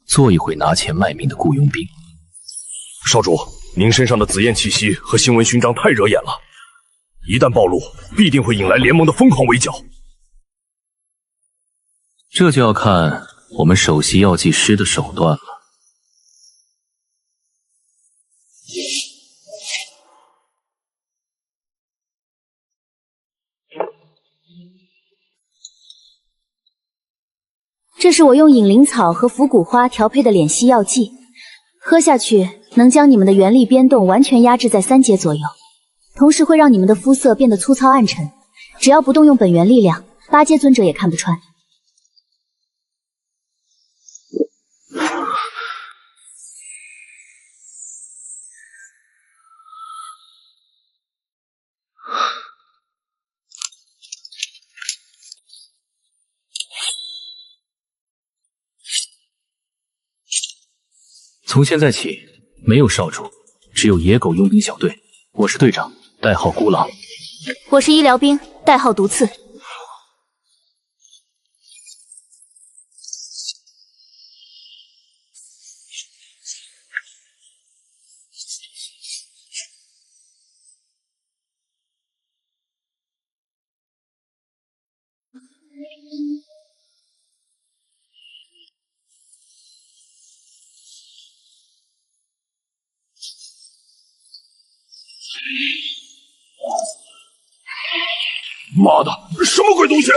Speaker 7: 做一回拿钱卖命的雇佣兵。
Speaker 1: 少主，您身上的紫焰气息和星纹勋章太惹眼了，一旦暴露，必定会引来联盟的疯狂围剿。
Speaker 7: 这就要看我们首席药剂师的手段了。
Speaker 2: 这是我用隐灵草和腐骨花调配的脸息药剂，喝下去能将你们的元力边动完全压制在3阶左右，同时会让你们的肤色变得粗糙暗沉，只要不动用本源力量，8阶尊者也看不穿。
Speaker 7: 从现在起，没有少主，只有野狗佣兵小队。我是队长，代号孤狼。
Speaker 2: 我是医疗兵，代号毒刺。
Speaker 10: 妈的，什么鬼东西！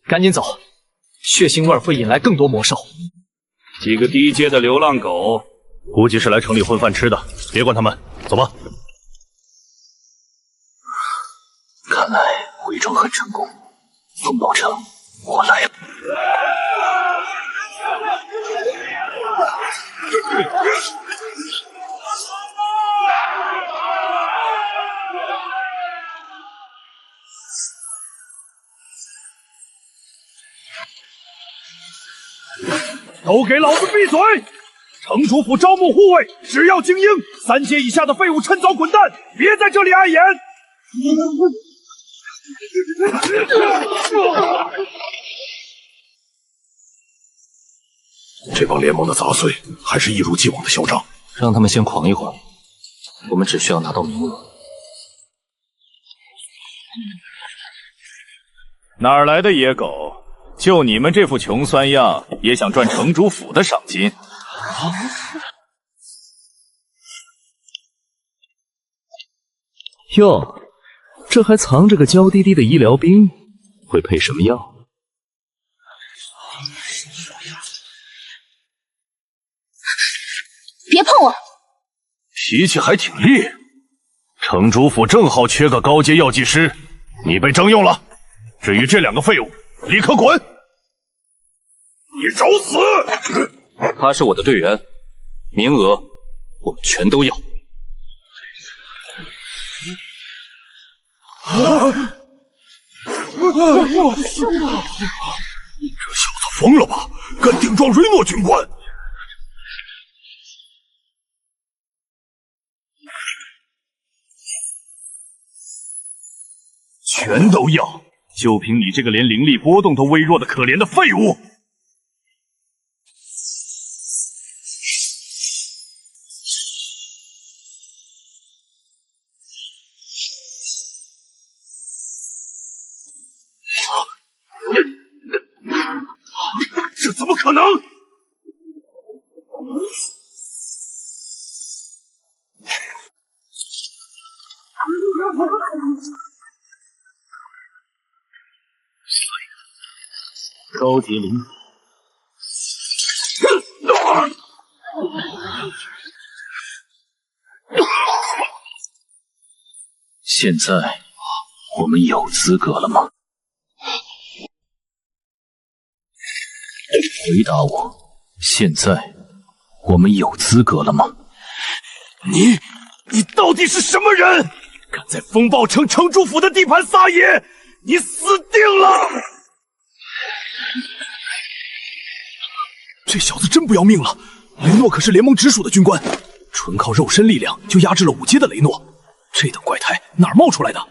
Speaker 4: 赶紧走，血腥味儿会引来更多魔兽。
Speaker 1: 几个低阶的流浪狗，估计是来城里混饭吃的，别管他们，走吧。
Speaker 8: 看来伪装很成功，风暴城，我来了。
Speaker 1: 都给老子闭嘴！城主府招募护卫，只要精英，3阶以下的废物趁早滚蛋，别在这里碍眼！
Speaker 10: 这帮联盟的杂碎还是一如既往的嚣张，
Speaker 7: 让他们先狂一会儿，我们只需要拿到名额。
Speaker 3: 哪儿来的野狗？就你们这副穷酸样，也想赚城主府的赏金？
Speaker 7: 哟，这还藏着个娇滴滴的医疗兵，会配什么药？
Speaker 2: 别碰我！
Speaker 11: 脾气还挺烈。城主府正好缺个高阶药剂师，你被征用了。至于这2个废物，立刻滚！
Speaker 10: 你找死！
Speaker 7: 他是我的队员，名额我们全都要。
Speaker 10: 这小子疯了吧？敢顶撞瑞诺军官！
Speaker 1: 全都要！就凭你这个连灵力波动都微弱的可怜的废物！
Speaker 10: 这怎么可能？
Speaker 8: 高级灵。现在我们有资格了吗？回答我，现在我们有资格了吗？
Speaker 10: 你到底是什么人？敢在风暴城城主府的地盘撒野，你死定了！
Speaker 4: 这小子真不要命了！雷诺可是联盟直属的军官，纯靠肉身力量就压制了5阶的雷诺，这等怪胎哪儿冒出来的？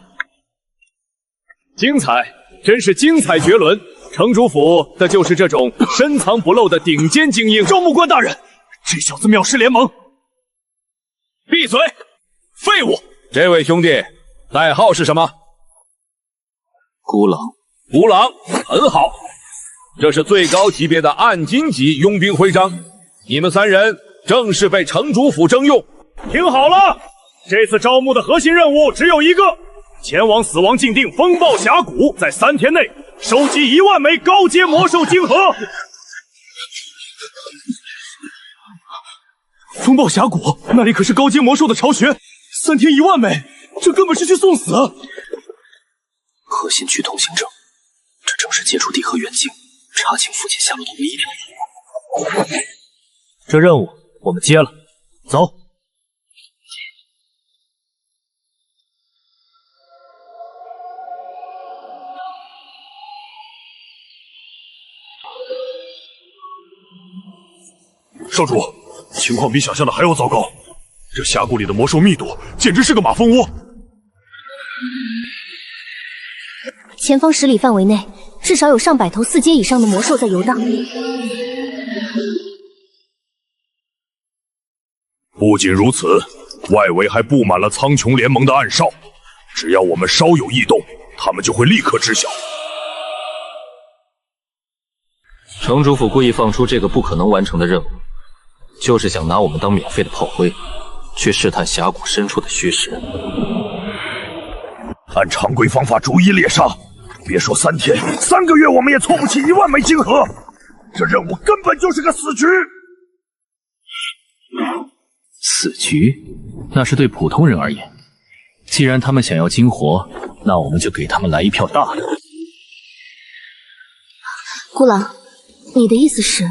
Speaker 3: 精彩，真是精彩绝伦！城主府的就是这种深藏不露的顶尖精英。
Speaker 10: 招募官大人，这小子藐视联盟！
Speaker 3: 闭嘴，废物！
Speaker 11: 这位兄弟，代号是什么？
Speaker 7: 孤狼。
Speaker 11: 孤狼，很好。这是最高级别的暗金级佣兵徽章，你们3人正式被城主府征用。
Speaker 1: 听好了，这次招募的核心任务只有一个：前往死亡禁定风暴峡谷，在3天内收集1万枚高阶魔兽晶核。
Speaker 4: 风暴峡谷那里可是高阶魔兽的巢穴，3天1万枚，这根本是去送死！
Speaker 8: 核心区通行证，这正是接触地核元晶，查清父亲下落的唯一条路。
Speaker 6: 这任务我们接了，走。
Speaker 10: 少主，情况比想象的还要糟糕。这峡谷里的魔兽密度简直是个马蜂窝。
Speaker 2: 前方10里范围内，至少有上百头4阶以上的魔兽在游荡。
Speaker 1: 不仅如此，外围还布满了苍穹联盟的暗哨，只要我们稍有异动，他们就会立刻知晓。
Speaker 7: 城主府故意放出这个不可能完成的任务，就是想拿我们当免费的炮灰，去试探峡谷深处的虚实。
Speaker 1: 按常规方法逐一猎杀，别说3天，3个月我们也凑不齐1万枚晶核。这任务根本就是个死局。
Speaker 3: 死局？那是对普通人而言。既然他们想要金活，那我们就给他们来一票大的。
Speaker 2: 孤狼，你的意思是？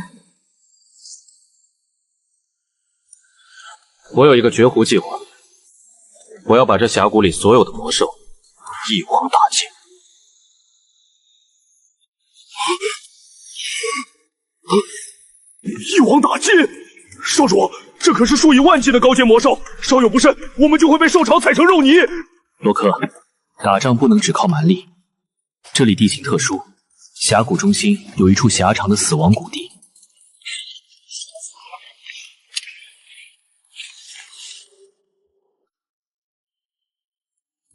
Speaker 7: 我有一个绝户计划，我要把这峡谷里所有的魔兽一网打尽。
Speaker 10: 一网打尽！少主，这可是数以万计的高阶魔兽，稍有不慎，我们就会被兽潮踩成肉泥。
Speaker 3: 罗克，打仗不能只靠蛮力。这里地形特殊，峡谷中心有一处狭长的死亡谷地。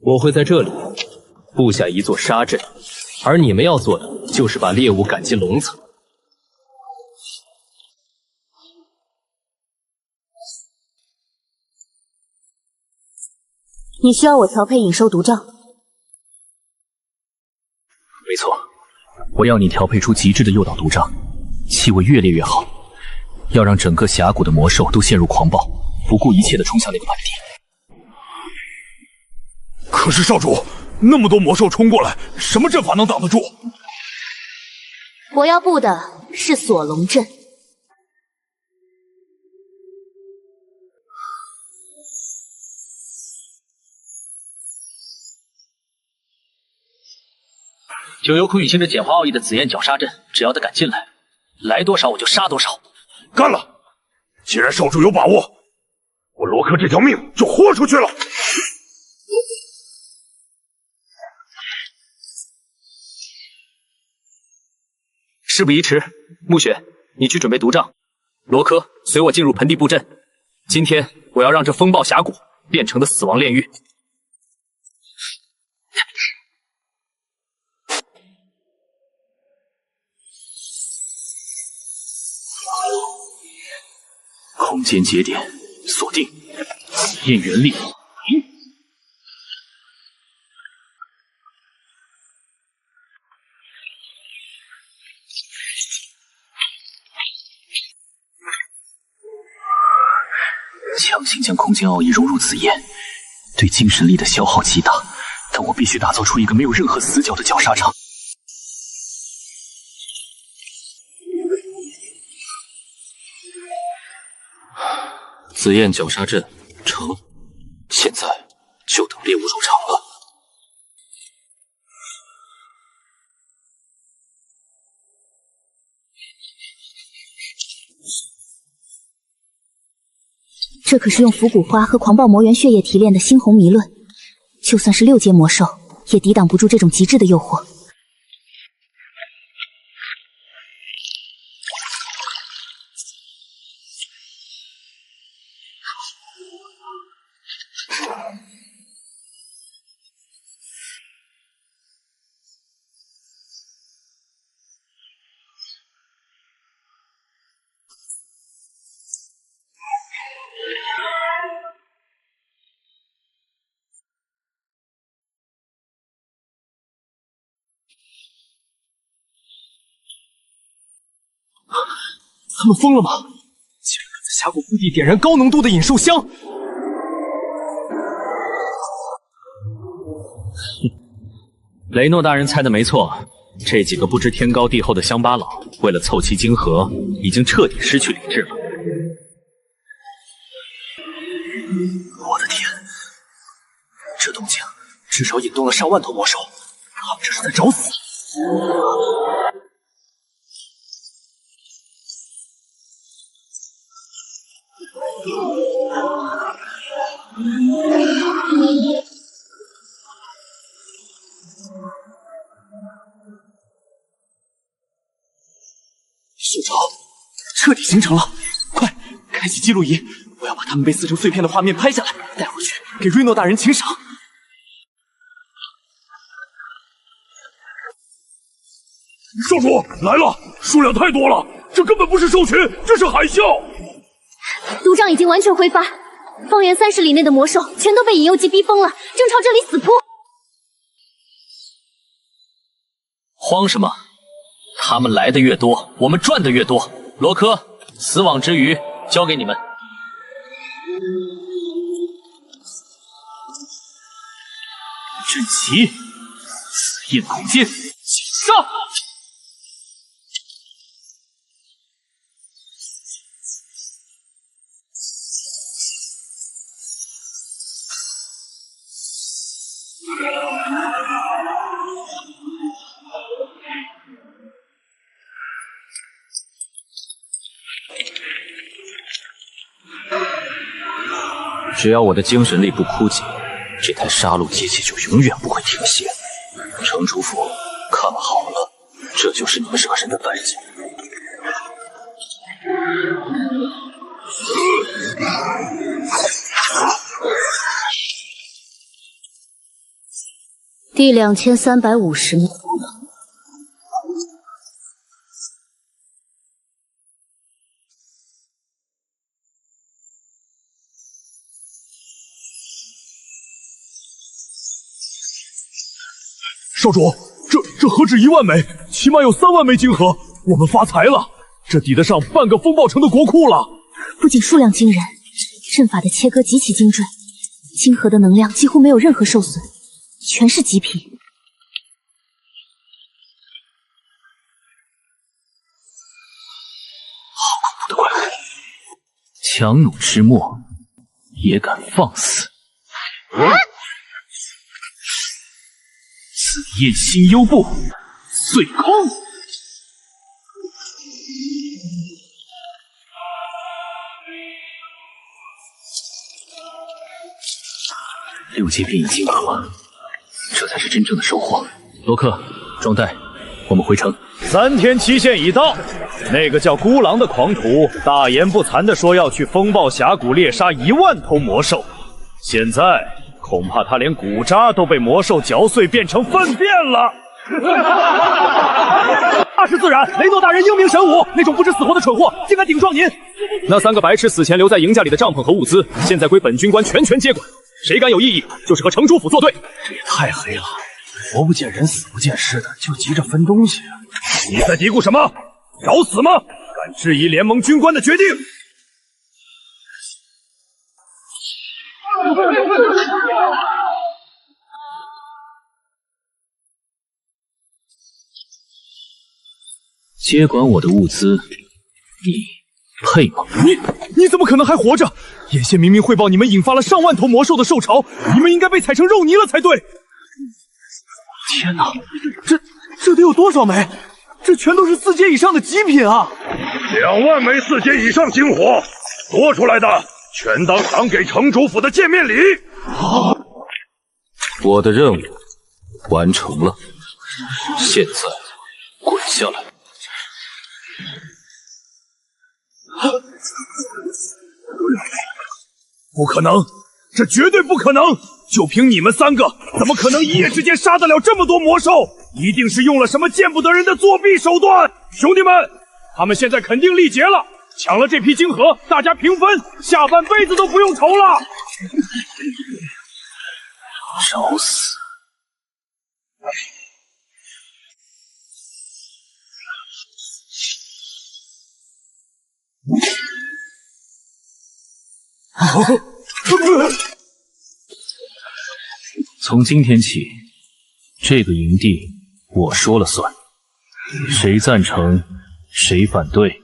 Speaker 7: 我会在这里布下一座杀阵，而你们要做的就是把猎物赶进笼子。
Speaker 2: 你需要我调配引兽毒杖？
Speaker 3: 没错，我要你调配出极致的诱导毒杖，气味越烈越好，要让整个峡谷的魔兽都陷入狂暴，不顾一切地冲向那个板地。
Speaker 10: 可是少主，那么多魔兽冲过来，什么阵法能挡得住？
Speaker 2: 我要布的是锁龙阵。
Speaker 3: 九幽空羽星着简化奥义的紫焰绞杀阵，只要他敢进来，来多少我就杀多少。
Speaker 1: 干了！既然少主有把握，我罗克这条命就豁出去了。
Speaker 3: 事不宜迟，暮雪，你去准备毒杖。罗科，随我进入盆地布阵。今天我要让这风暴峡谷变成的死亡炼狱。空间节点锁定，紫焰原力。强行将空间奥义融入紫焰，对精神力的消耗极大，但我必须打造出一个没有任何死角的绞杀场。
Speaker 7: 紫焰绞杀阵成，现在就等猎物入场了。
Speaker 2: 这可是用腐骨花和狂暴魔猿血液提炼的猩红迷论，就算是6阶魔兽，也抵挡不住这种极致的诱惑。
Speaker 4: 他们疯了吗？竟然敢在峡谷腹地点燃高浓度的引兽香！
Speaker 3: 雷诺大人猜的没错，这几个不知天高地厚的乡巴佬，为了凑齐晶核，已经彻底失去理智了。
Speaker 4: 我的天，这动静至少引动了上万头魔兽，他们这是在找死！兽潮彻底形成了，快开启记录仪！我要把他们被撕成碎片的画面拍下来，带回去给瑞诺大人请赏。
Speaker 1: 少主来了，数量太多了，这根本不是兽群，这是海啸！
Speaker 2: 毒瘴已经完全挥发，方圆30里内的魔兽全都被引诱剂逼疯了，正朝这里死扑。
Speaker 3: 慌什么？他们来的越多，我们赚的越多。罗科，死网之鱼交给你们。阵旗，紫焰孔剑，上！
Speaker 6: 只要我的精神力不枯竭，这台杀戮机器就永远不会停歇。程主府，看好了，这就是你们惹人的代价。
Speaker 2: 第2350幕。
Speaker 1: 少主，这何止1万枚，起码有3万枚晶核，我们发财了，这抵得上半个风暴城的国库了。
Speaker 2: 不仅数量惊人，阵法的切割极其精准，晶核的能量几乎没有任何受损，全是极品。
Speaker 3: 好恐怖的怪物！强弩之末，也敢放肆！紫焰星幽步，碎空！6阶变异晶核，这才是真正的收获。罗克，装袋，我们回城。
Speaker 6: 3天期限已到，那个叫孤狼的狂徒大言不惭地说要去风暴峡谷猎杀1万头魔兽，现在恐怕他连骨渣都被魔兽嚼碎变成粪便了。
Speaker 4: 大势自然，雷诺大人英明神武，那种不知死活的蠢货竟敢顶撞您！
Speaker 6: 那3个白痴死前留在营架里的帐篷和物资，现在归本军官全权接管，谁敢有异议，就是和城主府作对。
Speaker 4: 这也太黑了，活不见人，死不见尸的，就急着分东西。
Speaker 1: 你在嘀咕什么？找死吗？敢质疑联盟军官的决定？
Speaker 3: 接管我的物资，你配吗？
Speaker 4: 你怎么可能还活着？眼线明明汇报你们引发了上万头魔兽的兽潮，你们应该被踩成肉泥了才对。天哪，这得有多少枚？这全都是4阶以上的极品啊
Speaker 1: ！2万枚4阶以上精火，多出来的全当赏给城主府的见面礼。
Speaker 6: 我的任务完成了，现在滚下来！
Speaker 1: 不可能，这绝对不可能！就凭你们3个，怎么可能一夜之间杀得了这么多魔兽？一定是用了什么见不得人的作弊手段！兄弟们，他们现在肯定力竭了，抢了这批晶核，大家平分，下半辈子都不用愁了。
Speaker 3: 找死！从今天起，这个营地我说了算，谁赞成，谁反对。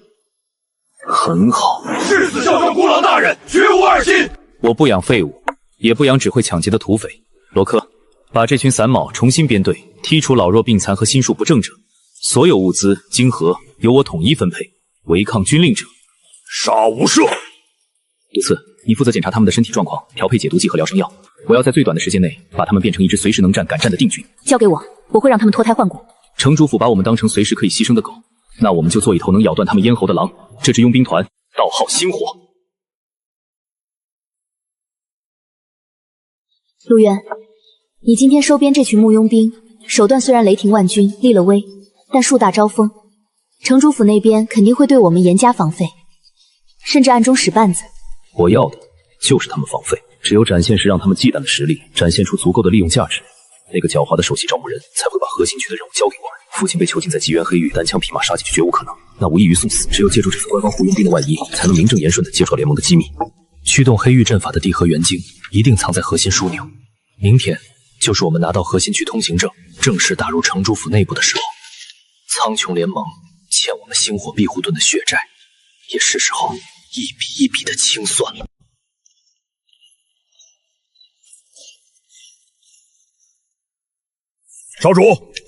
Speaker 3: 很好，
Speaker 1: 誓死效忠孤狼大人，绝无二心。
Speaker 6: 我不养废物，也不养只会抢劫的土匪。罗克，把这群散卯重新编队，剔除老弱病残和心术不正者，所有物资、金盒由我统一分配。违抗军令者，
Speaker 1: 杀无赦。
Speaker 6: 杜次，你负责检查他们的身体状况，调配解毒剂和疗伤药。我要在最短的时间内把他们变成一支随时能战敢战的定军。
Speaker 2: 交给我，我会让他们脱胎换骨。
Speaker 6: 城主府把我们当成随时可以牺牲的狗，那我们就做一头能咬断他们咽喉的狼。这支佣兵团，道号星火。
Speaker 2: 陆渊，你今天收编这群募佣兵，手段虽然雷霆万钧，立了威，但树大招风，城主府那边肯定会对我们严加防费，甚至暗中使绊子。
Speaker 6: 我要的就是他们防费，只有展现时让他们忌惮的实力，展现出足够的利用价值，那个狡猾的首席招募人才会把核心区的任务交给我们。父亲被囚禁在极原黑域，单枪匹马杀进去绝无可能，那无异于送死。只有借助这次官方雇佣兵的外衣，才能名正言顺地接触联盟的机密。驱动黑域阵法的地核元晶一定藏在核心枢纽。明天就是我们拿到核心区通行证，正式打入城主府内部的时候。苍穹联盟欠我们星火庇护盾的血债，也是时候一笔一笔的清算了。
Speaker 1: 少主，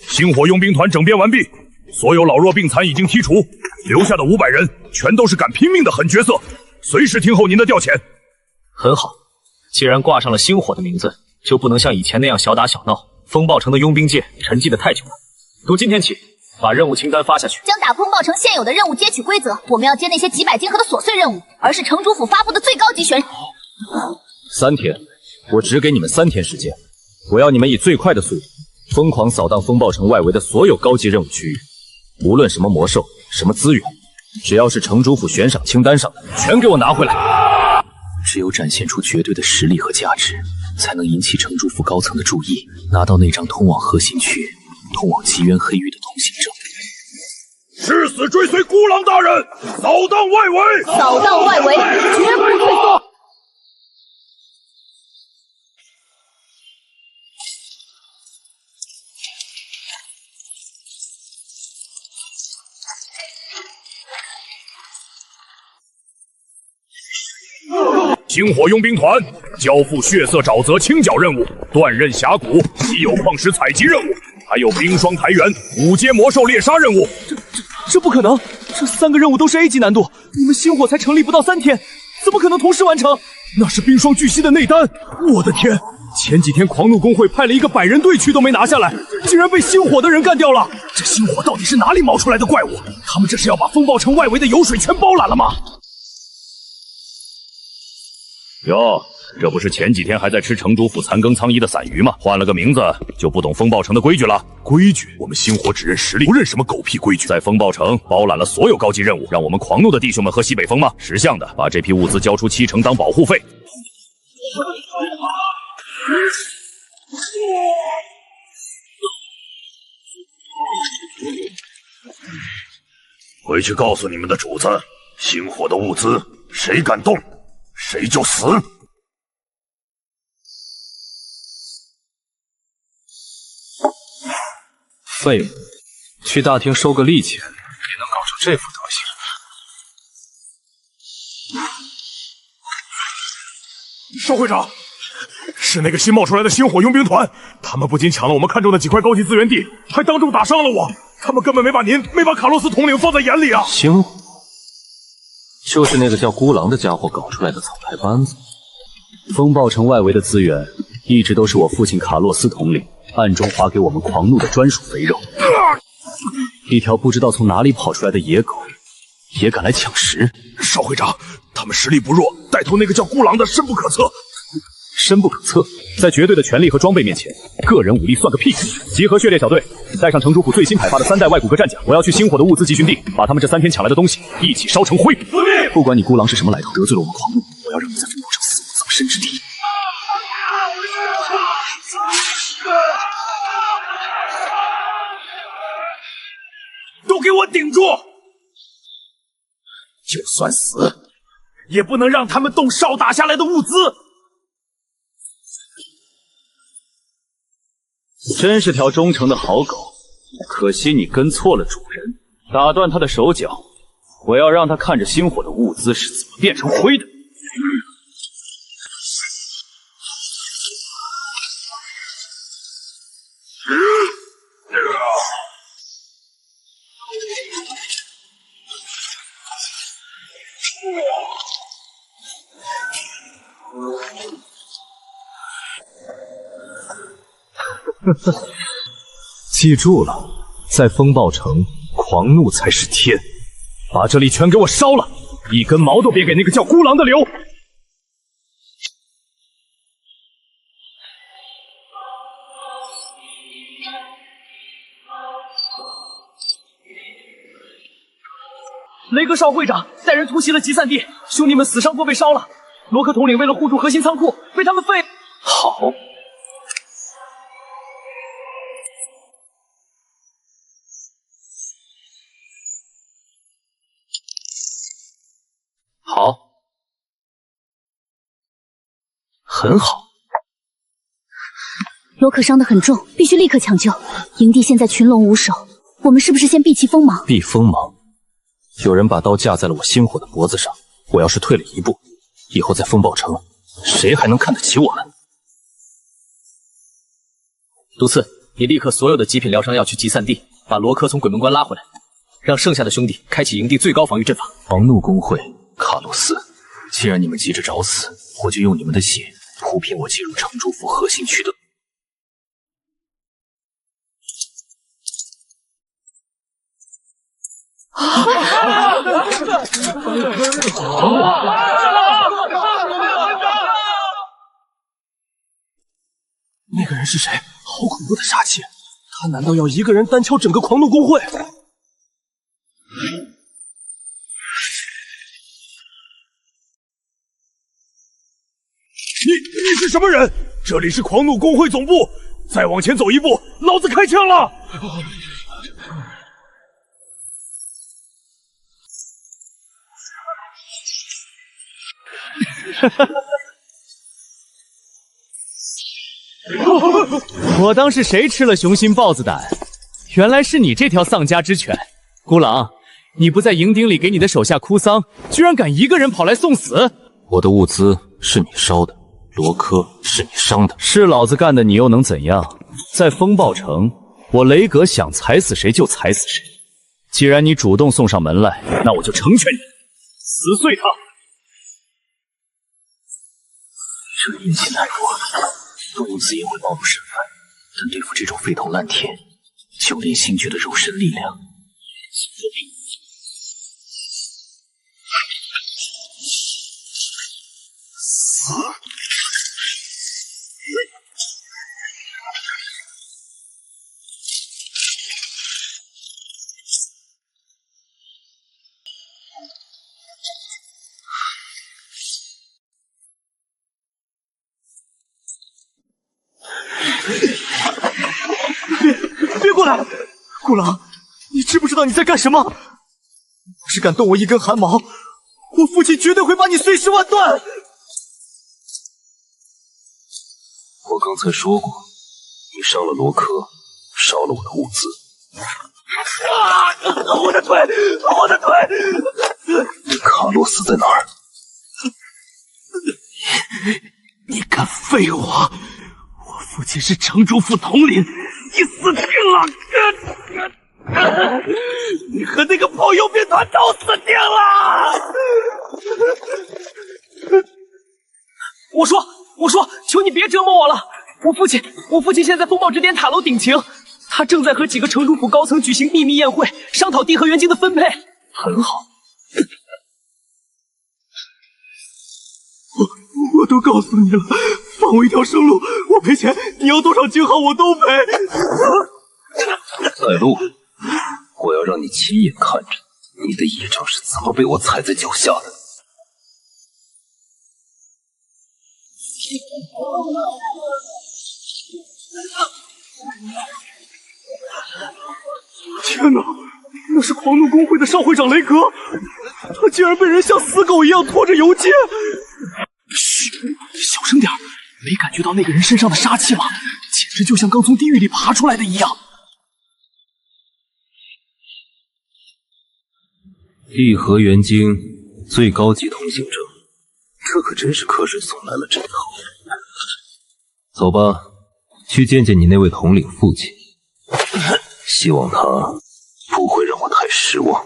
Speaker 1: 星火佣兵团整编完毕，所有老弱病残已经剔除，留下的500人全都是敢拼命的狠角色，随时听候您的调遣。
Speaker 3: 很好，既然挂上了星火的名字，就不能像以前那样小打小闹。风暴城的佣兵界沉寂的太久了，从今天起，把任务清单发下去。
Speaker 2: 将打风暴城现有的任务接取规则，我们要接那些几百金盒的琐碎任务，而是城主府发布的最高级选。
Speaker 6: 3天，我只给你们3天时间，我要你们以最快的速度，疯狂扫荡风暴城外围的所有高级任务区域，无论什么魔兽、什么资源，只要是城主府悬赏清单上的，全给我拿回来。只有展现出绝对的实力和价值，才能引起城主府高层的注意，拿到那张通往核心区、通往极渊黑域的通行证。
Speaker 1: 誓死追随孤狼大人，扫荡外围！
Speaker 2: 扫荡外围，绝不退缩！
Speaker 1: 星火佣兵团交付血色沼泽清剿任务、断刃峡谷稀有矿石采集任务，还有冰霜台原5阶魔兽猎杀任务。
Speaker 4: 这不可能！这3个任务都是 A 级难度，你们星火才成立不到3天，怎么可能同时完成？
Speaker 1: 那是冰霜巨蜥的内丹！我的天！前几天狂怒公会派了一个100人队去都没拿下来，竟然被星火的人干掉了！这星火到底是哪里冒出来的怪物？他们这是要把风暴城外围的油水全包揽了吗？哟，这不是前几天还在吃城主府残羹苍衣的散鱼吗？换了个名字就不懂风暴城的规矩了。规矩？我们星火只认实力，不认什么狗屁规矩。在风暴城包揽了所有高级任务，让我们狂怒的弟兄们喝西北风吗？识相的把这批物资交出7成当保护费。回去告诉你们的主子，星火的物资谁敢动，谁就死！
Speaker 6: 废物，去大厅收个力气，也能搞成这副德
Speaker 1: 行。少会长，是那个新冒出来的星火佣兵团，他们不仅抢了我们看中的几块高级资源地，还当众打伤了我。他们根本没把卡洛斯统领放在眼里啊！
Speaker 7: 星火就是那个叫孤狼的家伙搞出来的草台班子。风暴城外围的资源一直都是我父亲卡洛斯统领暗中划给我们狂怒的专属肥肉。一条不知道从哪里跑出来的野狗也敢来抢食。
Speaker 1: 少会长，他们实力不弱，带头那个叫孤狼的深不可测。
Speaker 6: 深不可测，在绝对的权力和装备面前，个人武力算个屁！集合血猎小队，带上城主府最新派发的3代外骨骼战甲，我要去星火的物资集群地，把他们这3天抢来的东西一起烧成灰！不管你孤狼是什么来头，得罪了我们狂怒，我要让你在风暴城死无葬身之地！
Speaker 1: 都给我顶住！就算死，也不能让他们动少打下来的物资！
Speaker 6: 真是条忠诚的好狗，可惜你跟错了主人，打断他的手脚，我要让他看着星火的物资是怎么变成灰的。记住了，在风暴城，狂怒才是天。把这里全给我烧了，一根毛都别给那个叫孤狼的留。
Speaker 4: 雷格少会长带人突袭了集散地，兄弟们死伤多被烧了。罗克统领为了护住核心仓库，被他们废。
Speaker 3: 好。好，很好。
Speaker 2: 罗克伤得很重，必须立刻抢救。营地现在群龙无首，我们是不是先避其锋芒？
Speaker 6: 避锋芒？有人把刀架在了我星火的脖子上，我要是退了一步，以后在风暴城，谁还能看得起我们？
Speaker 5: 毒刺，你立刻所有的极品疗伤药去集散地，把罗科从鬼门关拉回来，让剩下的兄弟开启营地最高防御阵法。
Speaker 6: 狂怒公会，卡洛斯，既然你们急着找死，我就用你们的血铺平我进入城主府核心区的。
Speaker 4: 那个人是谁？好恐怖的杀气！他难道要一个人单敲整个狂怒公会？
Speaker 10: 你是什么人？这里是狂怒公会总部，再往前走一步，老子开枪了！
Speaker 6: 我当是谁吃了雄心豹子胆，原来是你这条丧家之犬。孤狼，你不在营顶里给你的手下哭丧，居然敢一个人跑来送死！我的物资是你烧的，罗科是你伤的，是老子干的，你又能怎样？在风暴城，我雷格想踩死谁就踩死谁。既然你主动送上门来，那我就成全你，撕碎他。
Speaker 8: 这阴险太弱，物资也会暴露身份，但对付这种废头烂铁，就连星爵的肉身力量也起作用。死！
Speaker 4: 别过来！孤狼，你知不知道你在干什么？要是敢动我一根汗毛，我父亲绝对会把你碎尸万段！
Speaker 8: 我刚才说过，你伤了罗科，烧了我的物资。
Speaker 10: 我的腿！我的腿！
Speaker 8: 卡洛斯在哪儿？
Speaker 10: 你敢废我！我父亲是城主府统领，你死定了！你和那个破佣兵团都死定了！
Speaker 4: 我说，求你别折磨我了！我父亲现在风暴之巅塔楼顶情，他正在和几个城主府高层举行秘密宴会，商讨地核元晶的分配。
Speaker 8: 很好，
Speaker 10: 我都告诉你了，放我一条生路，我赔钱，你要多少金号我都赔。
Speaker 8: 带路，我要让你亲眼看着你的野仗是怎么被我踩在脚下的。
Speaker 10: 天哪，那是狂怒公会的少会长雷格，他竟然被人像死狗一样拖着游街。
Speaker 4: 嘘，小声点，没感觉到那个人身上的杀气吗？简直就像刚从地狱里爬出来的一样。
Speaker 7: 地核元晶最高级通行证，这可真是瞌睡送来了真好。走吧，去见见你那位统领父亲，希望他不会让我太失望。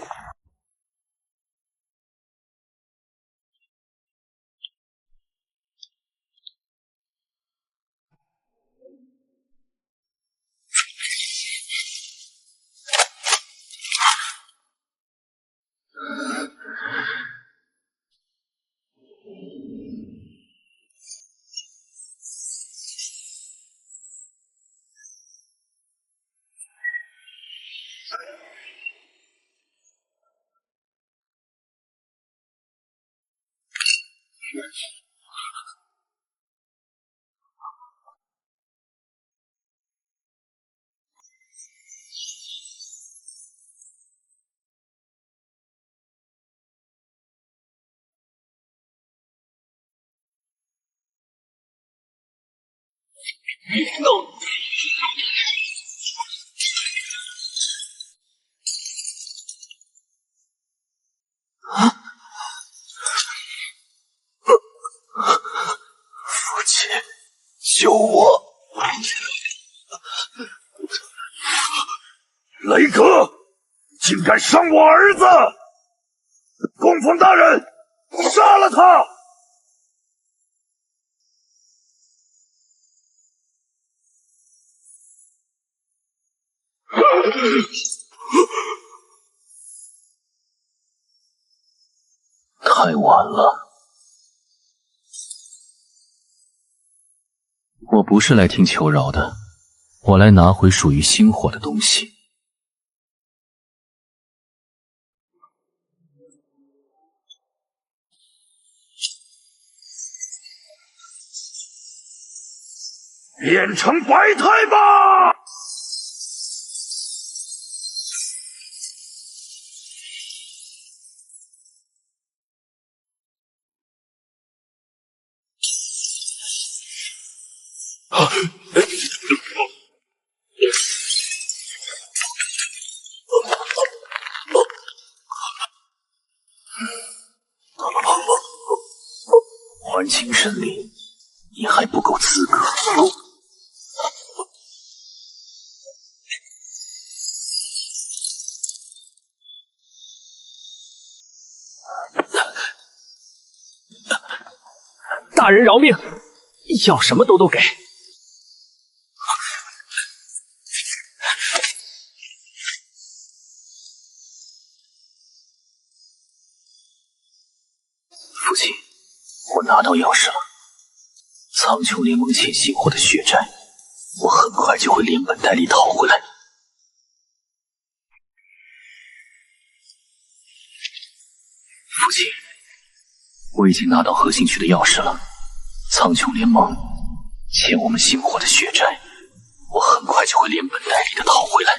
Speaker 10: 父亲，救我！
Speaker 1: 雷哥，竟敢伤我儿子！供奉大人，杀了他！
Speaker 6: 太晚了，我不是来听求饶的，我来拿回属于星火的东西。
Speaker 1: 变成白胎吧！
Speaker 6: 还清神力，你还不够资格。
Speaker 5: 大人饶命，要什么都给。
Speaker 6: 父亲，我拿到钥匙了。苍穹联盟欠星火的血债，我很快就会连本带利讨回来。父亲，我已经拿到核心区的钥匙了。苍穹联盟欠我们星火的血债，我很快就会连本带利的讨回来。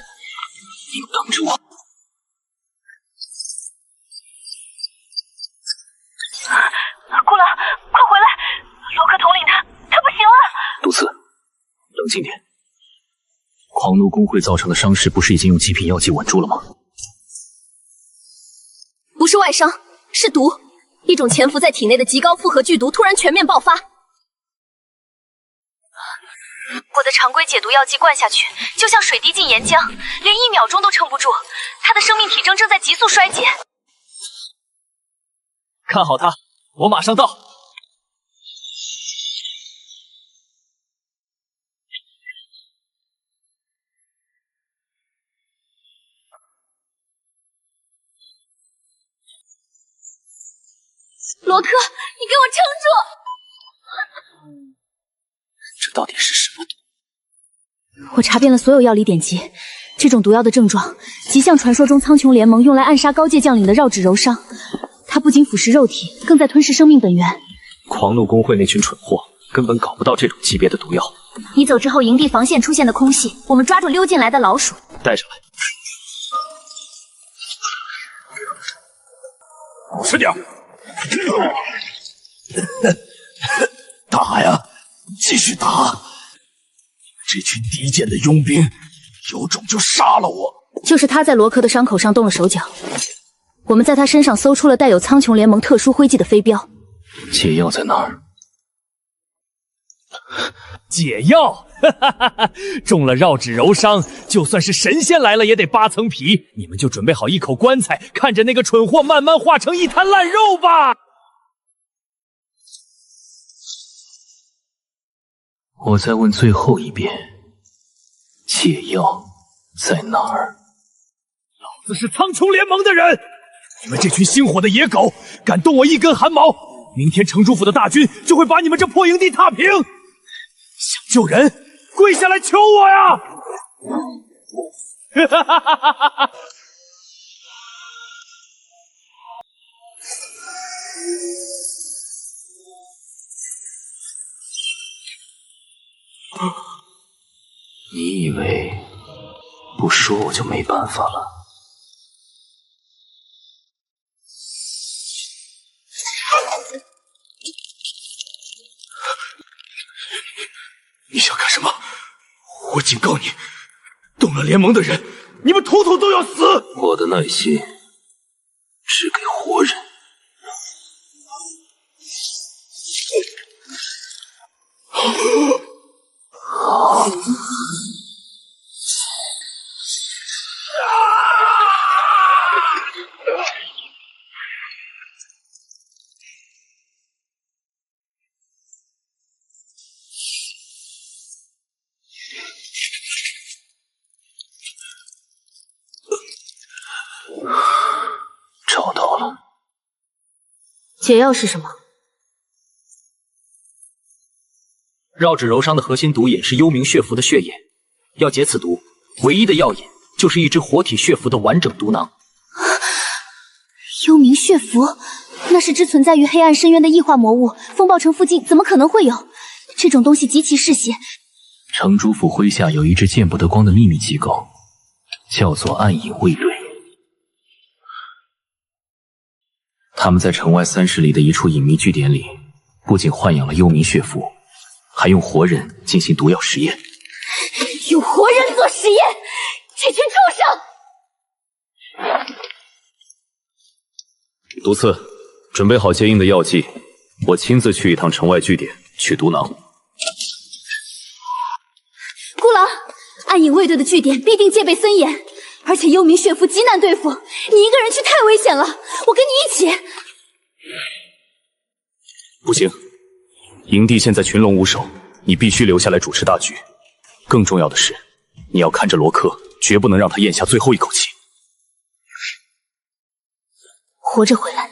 Speaker 6: 您等着我。
Speaker 2: 库拉，快回来！罗克统领他不行了。
Speaker 6: 杜斯，冷静点。狂怒工会造成的伤势不是已经用极品药剂稳住了吗？
Speaker 2: 不是外伤，是毒，一种潜伏在体内的极高负荷剧毒突然全面爆发。我的常规解毒药剂灌下去，就像水滴进岩浆，连1秒钟都撑不住。他的生命体征正在急速衰竭。
Speaker 5: 看好他，我马上到。
Speaker 2: 罗克，你给我撑住！
Speaker 6: 这到底是什么毒？
Speaker 2: 我查遍了所有药理典籍，这种毒药的症状极像传说中苍穹联盟用来暗杀高阶将领的绕指柔伤。它不仅腐蚀肉体，更在吞噬生命本源。
Speaker 6: 狂怒工会那群蠢货根本搞不到这种级别的毒药。
Speaker 2: 你走之后，营地防线出现的空隙，我们抓住溜进来的老鼠，
Speaker 6: 带上来。
Speaker 1: 吃掉！
Speaker 10: 打呀，继续打！这群低贱的佣兵，有种就杀了我！
Speaker 2: 就是他在罗克的伤口上动了手脚。我们在他身上搜出了带有苍穹联盟特殊徽记的飞镖。
Speaker 6: 解药在哪儿？
Speaker 5: 解药，中了绕指柔伤，就算是神仙来了也得扒层皮。你们就准备好一口棺材，看着那个蠢货慢慢化成一滩烂肉吧。
Speaker 6: 我再问最后一遍，解药在哪儿？
Speaker 5: 老子是苍穹联盟的人，你们这群星火的野狗，敢动我一根汗毛，明天城主府的大军就会把你们这破营地踏平。想救人，跪下来求我呀！哈哈哈哈哈哈！
Speaker 7: 你以为不说我就没办法了？
Speaker 10: 你想干什么？我警告你，动了联盟的人，你们统统都要死！
Speaker 7: 我的耐心只给活人。找到了。
Speaker 2: 解药是什么？
Speaker 6: 绕指柔商的核心毒饮是幽冥血符的血液，要解此毒，唯一的药引就是一只活体血符的完整毒囊。
Speaker 2: 幽冥血符，那是只存在于黑暗深渊的异化魔物，风暴城附近怎么可能会有？这种东西极其嗜血。
Speaker 7: 城主府麾下有一支见不得光的秘密机构，叫做暗影卫队。他们在城外30里的一处隐秘据点里，不仅豢养了幽冥血符，还用活人进行毒药实验。
Speaker 2: 用活人做实验，这群畜生！
Speaker 7: 毒刺，准备好接应的药剂，我亲自去一趟城外据点取毒囊。
Speaker 2: 孤狼，暗影卫队的据点必定戒备森严，而且幽冥血符极难对付，你一个人去太危险了，我跟你一起。
Speaker 7: 不行，营地现在群龙无首，你必须留下来主持大局。更重要的是，你要看着罗克，绝不能让他咽下最后一口气。
Speaker 2: 活着回来。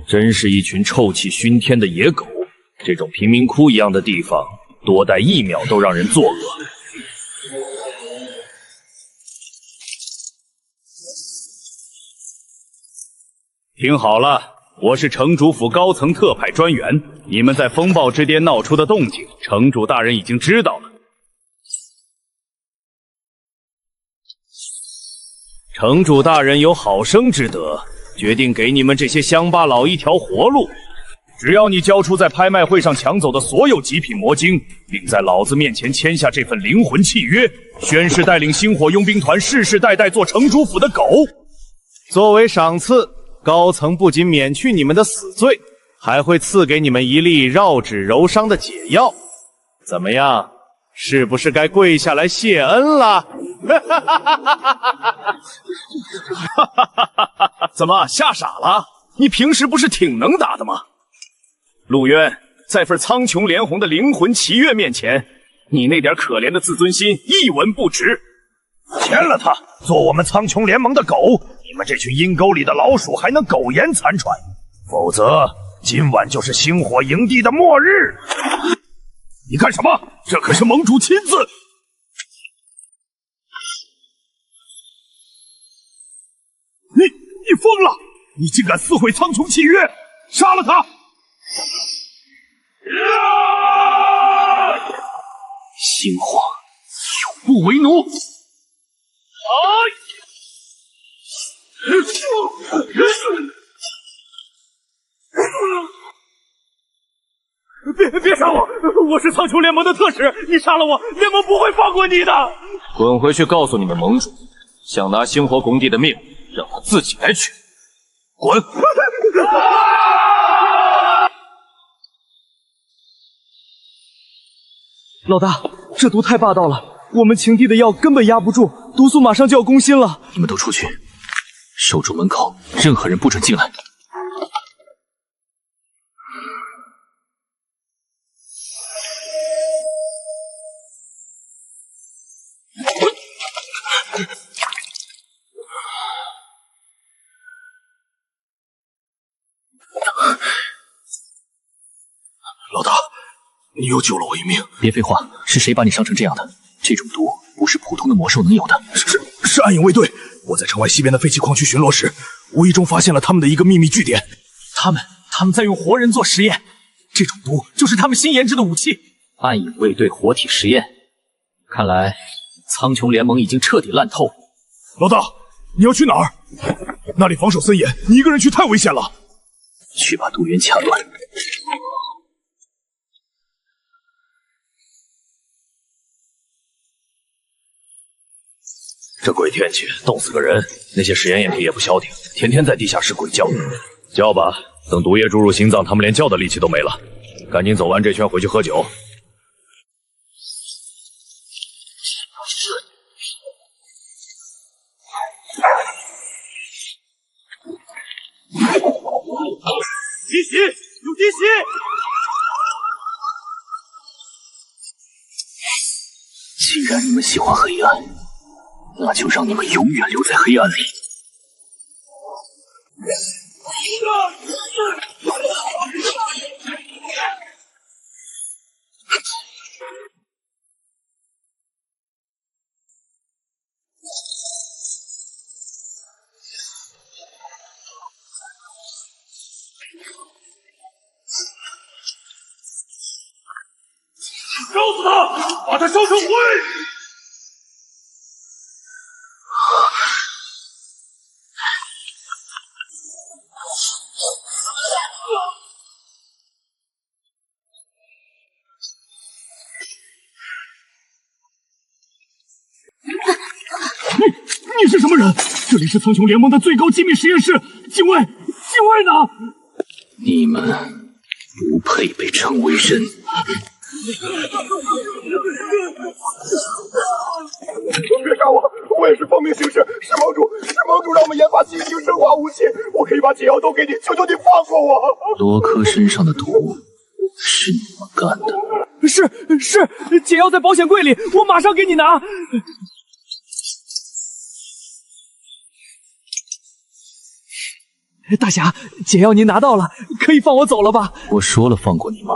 Speaker 3: 真是一群臭气熏天的野狗！这种贫民窟一样的地方，多待1秒都让人作恶。听好了，我是城主府高层特派专员，你们在风暴之巅闹出的动静，城主大人已经知道了。城主大人有好生之德，决定给你们这些乡巴佬一条活路。只要你交出在拍卖会上抢走的所有极品魔晶，并在老子面前签下这份灵魂契约，宣誓带领星火佣兵团世世代代做城主府的狗。作为赏赐，高层不仅免去你们的死罪，还会赐给你们一粒绕指柔伤的解药。怎么样？是不是该跪下来谢恩了？怎么吓傻了？你平时不是挺能打的吗？陆渊，在份苍穹连红的灵魂契约面前，你那点可怜的自尊心一文不值。
Speaker 1: 签了它，做我们苍穹联盟的狗，你们这群阴沟里的老鼠还能苟延残喘，否则今晚就是星火营地的末日。你干什么？这可是盟主亲自。你疯了！你竟敢撕毁苍穹契约！杀了他！
Speaker 7: 星火
Speaker 3: 有不为奴。
Speaker 1: 别杀我！我是苍穹联盟的特使，你杀了我，联盟不会放过你的！
Speaker 7: 滚回去告诉你们盟主，想拿星火拱地的命，让他自己来取。滚！
Speaker 4: 老大，这毒太霸道了，我们秦地的药根本压不住，毒素马上就要攻心了。
Speaker 7: 你们都出去，守住门口，任何人不准进来。
Speaker 10: 你又救了我一命。
Speaker 6: 别废话，是谁把你伤成这样的？这种毒不是普通的魔兽能有的。
Speaker 10: 是暗影卫队。我在城外西边的废弃矿区巡逻时，无意中发现了他们的一个秘密据点。
Speaker 4: 他们在用活人做实验，这种毒就是他们新研制的武器。
Speaker 6: 暗影卫队活体实验，看来苍穹联盟已经彻底烂透。
Speaker 10: 老大，你要去哪儿？那里防守森严，你一个人去太危险了。
Speaker 6: 去把毒源掐断。
Speaker 11: 这鬼天气，冻死个人。那些实验液体也不消停，天天在地下室鬼叫。叫吧，等毒液注入心脏，他们连叫的力气都没了。赶紧走完这圈回去喝酒。
Speaker 1: 滴血，有滴血！
Speaker 6: 既然你们喜欢黑暗，那就让你们永远留在黑暗里。
Speaker 1: 烧死他，把他烧成灰！
Speaker 10: 你是什么人？这里是苍穹联盟的最高机密实验室，禁卫呢？
Speaker 6: 你们不配被称为人。
Speaker 10: 别杀我！我也是奉命行事，是盟主让我们研发新型生化武器，我可以把解药都给你，求求你放过我！
Speaker 6: 罗科身上的毒是你们干的？
Speaker 4: 是，解药在保险柜里，我马上给你拿。大侠，解药您拿到了，可以放我走了吧？
Speaker 6: 我说了放过你吗？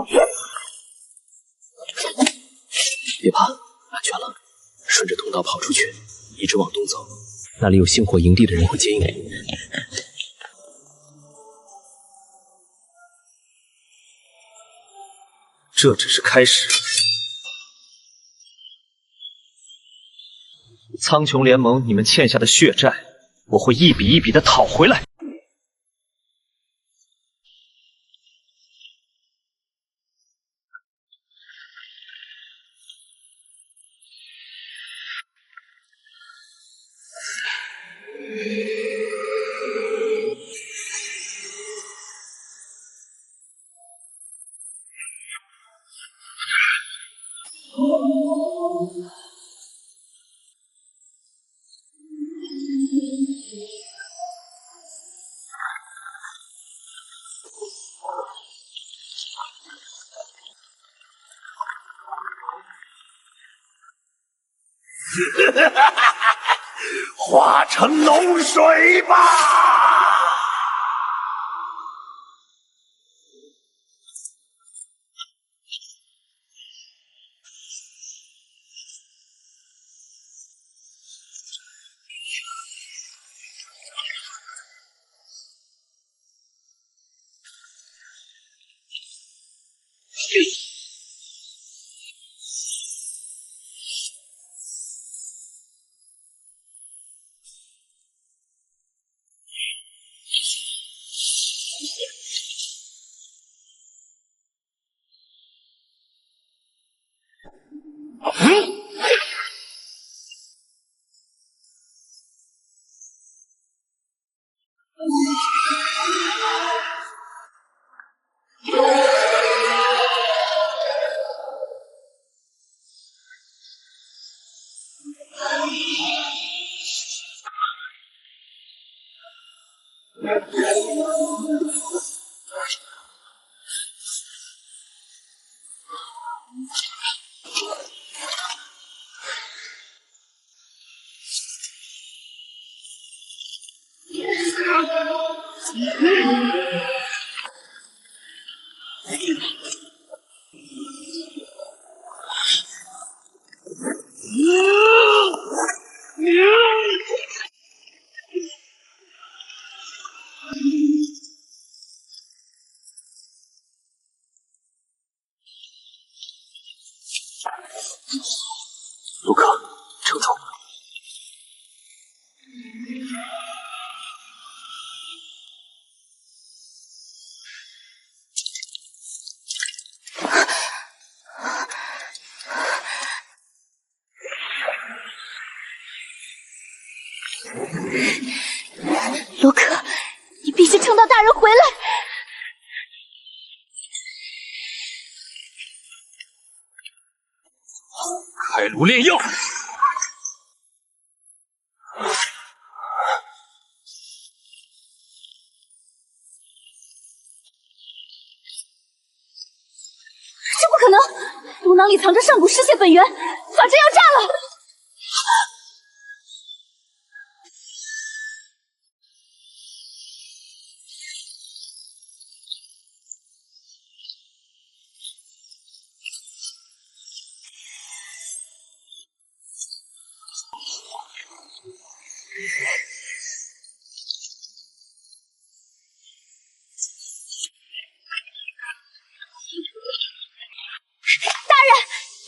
Speaker 6: 别怕，安全了。顺着通道跑出去，一直往东走，那里有星火营地的人会接应你。
Speaker 4: 这只是开始。苍穹联盟，你们欠下的血债，我会一笔一笔的讨回来。
Speaker 1: 化成脓水吧！
Speaker 2: 罗克，你必须撑到大人回来。
Speaker 3: 开颅炼药。
Speaker 2: 这不可能！毒囊里藏着上古尸血本源，法阵要炸了！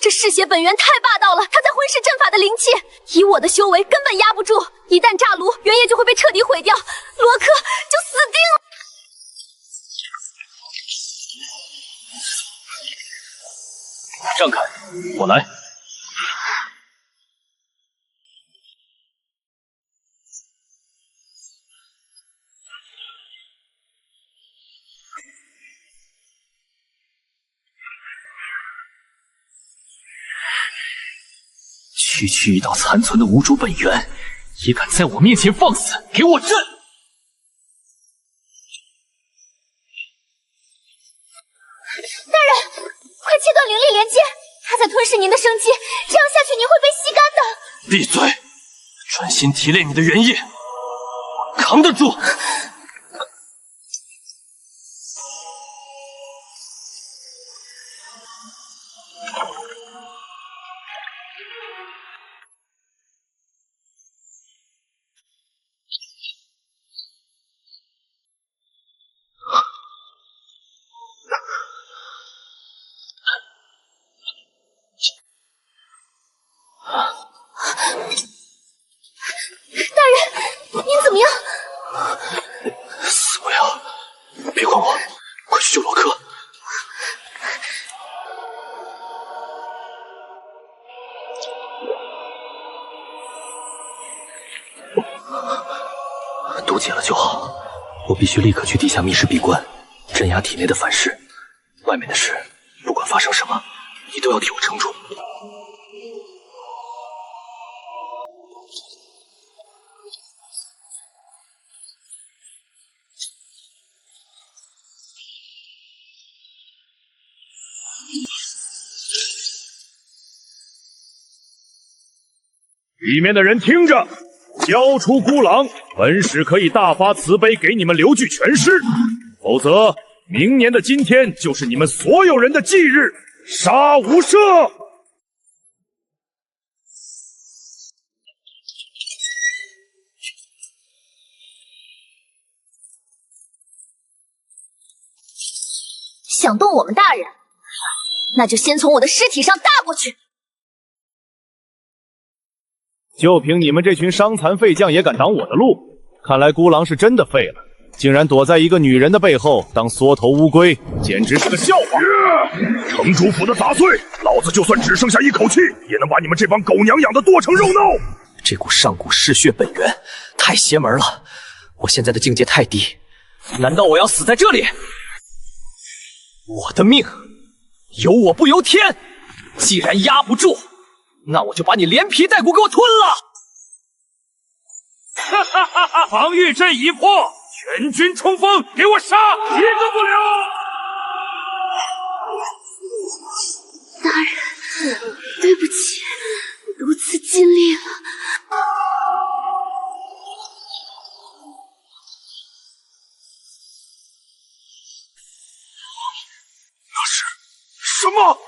Speaker 2: 这嗜血本源太霸道了，它在吞噬阵法的灵气，以我的修为根本压不住。一旦炸炉，原野就会被彻底毁掉，罗克就死定了。
Speaker 3: 让开，我来。区区一道残存的无主本源，也敢在我面前放肆，给我震！
Speaker 2: 大人，快切断灵力连接，它在吞噬您的生机，这样下去您会被吸干的。
Speaker 5: 闭嘴！专心提炼你的元液，我扛得住。
Speaker 2: 您怎么样？
Speaker 5: 死不要！别管我，快去救罗克！
Speaker 8: 毒解了就好，我必须立刻去地下密室闭关，镇压体内的反噬。外面的事，不管发生什么，你都要替我撑住。
Speaker 1: 里面的人听着，交出孤狼，本使可以大发慈悲给你们留具全尸，否则明年的今天就是你们所有人的忌日，杀无赦。
Speaker 2: 想动我们大人，那就先从我的尸体上大过去。
Speaker 6: 就凭你们这群伤残废将也敢挡我的路？看来孤狼是真的废了，竟然躲在一个女人的背后当缩头乌龟，简直是个笑话！
Speaker 1: 城主府的杂碎，老子就算只剩下一口气，也能把你们这帮狗娘养的剁成肉孬！
Speaker 5: 这股上古嗜血本源太邪门了，我现在的境界太低，难道我要死在这里？我的命由我不由天，既然压不住，那我就把你连皮带骨给我吞了！
Speaker 1: 哈哈哈哈！防御阵一破，全军冲锋，给我杀，一个不留！
Speaker 2: 大人，对不起，如此尽力了。
Speaker 1: 那是什么？